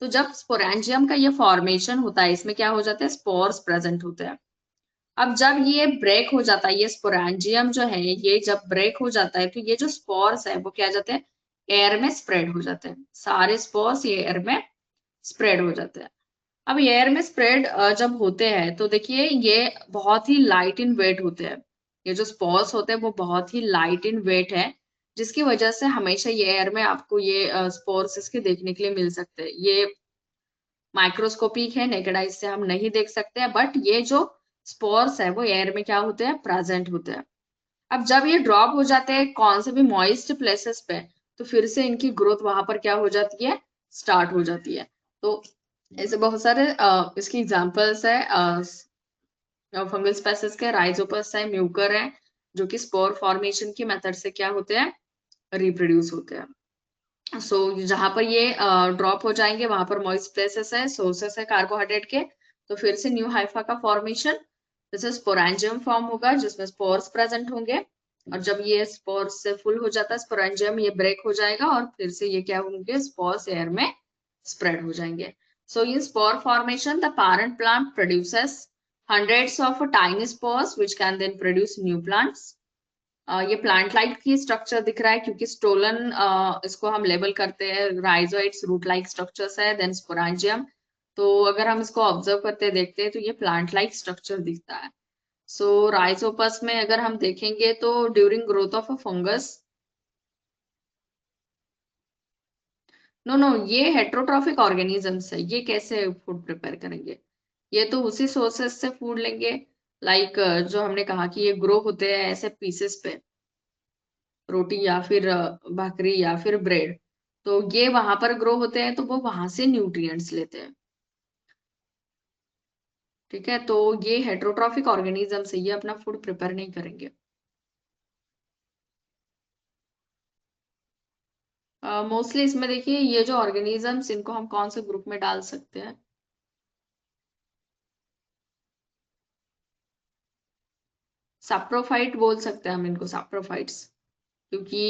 तो जब स्पोरेंजियम का ये फॉर्मेशन होता है, इसमें क्या हो जाता है, स्पोर्स प्रेजेंट होते हैं। अब जब ये ब्रेक हो जाता है, ये स्पोरेंजियम जो है ये जब ब्रेक हो जाता है, तो ये जो स्पोर्स है वो क्या जाते हैं, एयर में स्प्रेड हो जाते हैं। सारे स्पोर्स ये एयर में स्प्रेड हो जाते हैं। अब एयर में स्प्रेड जब होते हैं तो देखिए ये बहुत ही लाइट इन वेट होते हैं। ये जो स्पोर्स होते हैं वो बहुत ही लाइट इन वेट है, जिसकी वजह से हमेशा ये एयर में आपको ये स्पोर्स इसके देखने के लिए मिल सकते हैं। ये माइक्रोस्कोपिक है, नेकेड आई से हम नहीं देख सकते हैं, बट ये जो स्पोर्स है वो एयर में क्या होते हैं, प्रेजेंट होते हैं। अब जब ये ड्रॉप हो जाते हैं कौन से भी मॉइस्ट प्लेसेस पे, तो फिर से इनकी ग्रोथ वहां पर क्या हो जाती है, स्टार्ट हो जाती है। तो ऐसे बहुत सारे इसकी एग्जांपल्स है फंगल स्पेसीज के, राइजोपस है, म्यूकर है, जो कि स्पोर फॉर्मेशन की मेथड से क्या होते हैं, रिप्रोड्यूस होते हैं। सो जहां पर ये ड्रॉप हो जाएंगे वहां पर मॉइस्ट प्लेसेस है, सोर्सेस है कार्बोहाइड्रेट के, तो फिर से न्यू हाइफा का फॉर्मेशन, जैसे स्पोरेंजियम फॉर्म होगा जिसमें स्पोर्स प्रेजेंट होंगे। और जब ये स्पोर्स से फुल हो जाता है स्पोरेंजियम, ये ब्रेक हो जाएगा और फिर से ये क्या होंगे, स्पोर्स एयर में स्प्रेड हो जाएंगे। So in spore formation, the parent plant produces hundreds of tiny spores which can then produce new plants. ये प्लांट लाइक की स्ट्रक्चर दिख रहा है क्योंकि स्टोलन इसको हम लेबल करते हैं, राइजोइड्स रूट लाइक स्ट्रक्चर्स है, देन स्पोरांजियम। तो अगर हम इसको ऑब्जर्व करते देखते हैं तो ये प्लांट लाइक स्ट्रक्चर दिखता है। सो राइजोपस में अगर हम देखेंगे तो during growth of a fungus, no ये हेट्रोट्रॉफिक ऑर्गेनिजम्स है, ये कैसे फूड प्रिपेयर करेंगे? ये तो उसी सोर्सेस से फूड लेंगे, लाइक जो हमने कहा कि ये ग्रो होते हैं ऐसे पीसेस पे, रोटी या फिर भाकरी या फिर ब्रेड। तो ये वहां पर ग्रो होते हैं तो वो वहां से न्यूट्रिएंट्स लेते हैं। ठीक है, तो ये हेट्रोट्रॉफिक ऑर्गेनिजम्स है, ये अपना फूड प्रिपेयर नहीं करेंगे। मोस्टली इसमें देखिए ये जो ऑर्गेनिजम्स, इनको हम कौन से ग्रुप में डाल सकते हैं? सैप्रोफाइट बोल सकते हैं हम इनको, सैप्रोफाइट्स, क्योंकि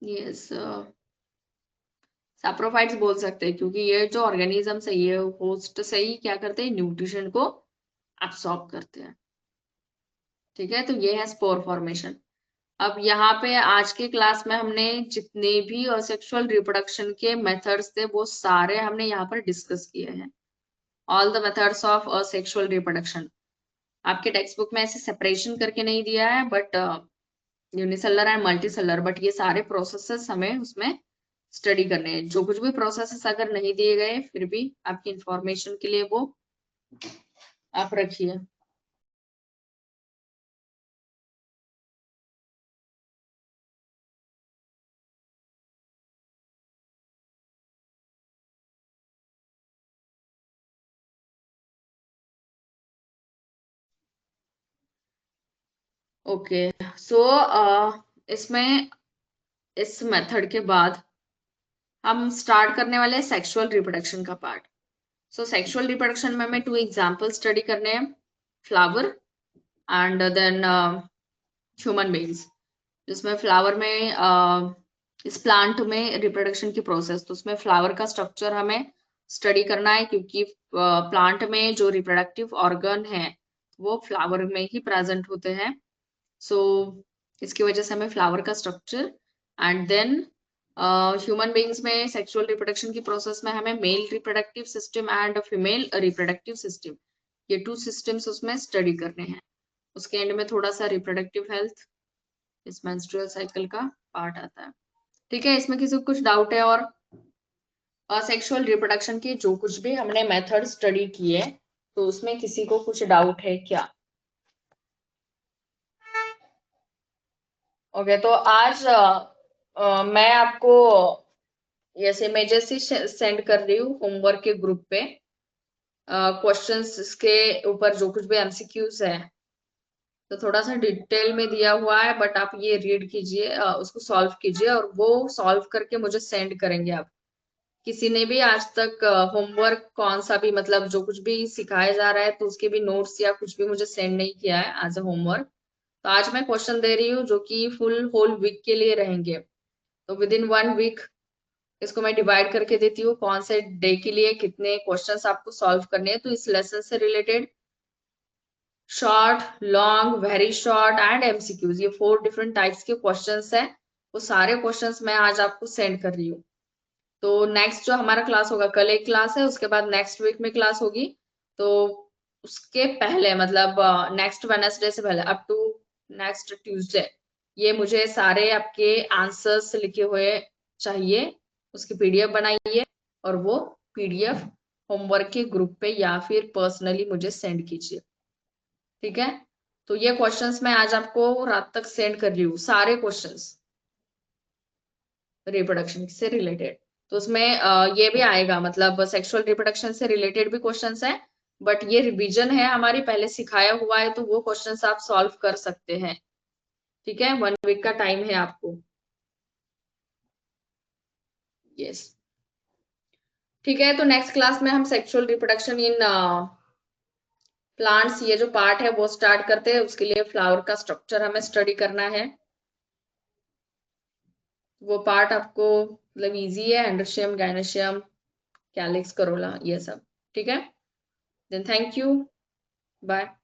यस सैप्रोफाइट्स बोल सकते हैं क्योंकि ये जो ऑर्गेनिजम्स है ये होस्ट से ही क्या करते हैं, न्यूट्रिशन को एब्सॉर्ब करते हैं। ठीक है, तो ये है स्पोर फॉर्मेशन। अब यहाँ पे आज के क्लास में हमने जितने भी सेक्सुअल रिप्रोडक्शन के मेथड्स थे वो सारे हमने यहाँ पर डिस्कस किए हैं, all the methods of sexual reproduction. आपके टेक्स्ट बुक में ऐसे सेपरेशन करके नहीं दिया है, but unicellular and multicellular, but ये सारे प्रोसेसेस हमें उसमें स्टडी करने हैं। जो कुछ भी प्रोसेसेस अगर नहीं दिए गए फिर भी आपकी इंफॉर्मेशन के लिए वो आप रखिए। ओके, सो इसमें इस मेथड के बाद हम स्टार्ट करने वाले हैं सेक्सुअल रिप्रोडक्शन का पार्ट। सो सेक्सुअल रिप्रोडक्शन में हमें 2 एग्जांपल स्टडी करने हैं, flower and then human beings. जिसमें फ्लावर में इस प्लांट में रिप्रोडक्शन की प्रोसेस, तो उसमें फ्लावर का स्ट्रक्चर हमें स्टडी करना है क्योंकि प्लांट में जो रिप्रोडक्टिव ऑर्गन है वो फ्लावर में ही प्रेजेंट होते हैं। सो इसकी वजह से हमें फ्लावर का structure and then human beings में सेक्सुअल रिप्रोडक्शन की प्रोसेस में हमें male reproductive system and female reproductive system, ये 2 सिस्टम्स उसमें स्टडी करने हैं। उसके एंड में थोड़ा सा रिप्रोडक्टिव हेल्थ, इस मेंस्ट्रुअल साइकिल का पार्ट आता है। ठीक है, इसमें किसी को कुछ डाउट है? और सेक्सुअल रिप्रोडक्शन के जो कुछ भी हमने मेथड स्टडी किए तो उसमें किसी को कुछ डाउट है क्या? ओके, तो आज मैं आपको ऐसे इमेजेस ही सेंड कर रही हूँ होमवर्क के ग्रुप पे। क्वेश्चंस के ऊपर जो कुछ भी एमसीक्यूज है तो थोड़ा सा डिटेल में दिया हुआ है, बट आप ये रीड कीजिए, उसको सॉल्व कीजिए और वो सॉल्व करके मुझे सेंड करेंगे आप। किसी ने भी आज तक होमवर्क कौन सा भी, मतलब जो कुछ भी सिखाया जा रहा है तो उसके भी नोट्स या कुछ भी मुझे सेंड नहीं किया है एज अ होमवर्क। तो आज मैं क्वेश्चन दे रही हूँ जो कि फुल होल वीक के लिए रहेंगे। तो विद इन 1 वीक इसको मैं डिवाइड करके देती हूँ कौन से डे के लिए कितने क्वेश्चंस आपको सॉल्व करने हैं। तो इस लेसन से related short, long, very short and MCQs, ये 4 डिफरेंट टाइप्स के क्वेश्चंस हैं। वो सारे क्वेश्चंस मैं आज आपको सेंड कर रही हूँ। तो नेक्स्ट जो हमारा क्लास होगा, कल एक क्लास है, उसके बाद नेक्स्ट वीक में क्लास होगी। तो उसके पहले मतलब नेक्स्ट वेडनेसडे से पहले अप टू नेक्स्ट ट्यूसडे ये मुझे सारे आपके आंसर्स लिखे हुए चाहिए, उसकी पीडीएफ बनाइए और वो पीडीएफ होमवर्क के ग्रुप पे या फिर पर्सनली मुझे सेंड कीजिए। ठीक है, तो ये क्वेश्चंस मैं आज आपको रात तक सेंड कर रही हूँ, सारे क्वेश्चंस रिप्रोडक्शन से रिलेटेड। तो उसमें ये भी आएगा, मतलब सेक्सुअल रिप्रोडक्शन से रिलेटेड भी क्वेश्चंस है, बट ये रिवीजन है हमारी, पहले सिखाया हुआ है तो वो क्वेश्चंस आप सॉल्व कर सकते हैं। ठीक है, 1 वीक का टाइम है आपको। यस, ठीक है, तो नेक्स्ट क्लास में हम सेक्सुअल रिप्रोडक्शन इन प्लांट्स, ये जो पार्ट है वो स्टार्ट करते हैं। उसके लिए फ्लावर का स्ट्रक्चर हमें स्टडी करना है। वो पार्ट आपको मतलब इजी है, एंडोशियम, गायनोशियम, कैलिक्स, करोला, ये सब। ठीक है, देन थैंक यू, बाय।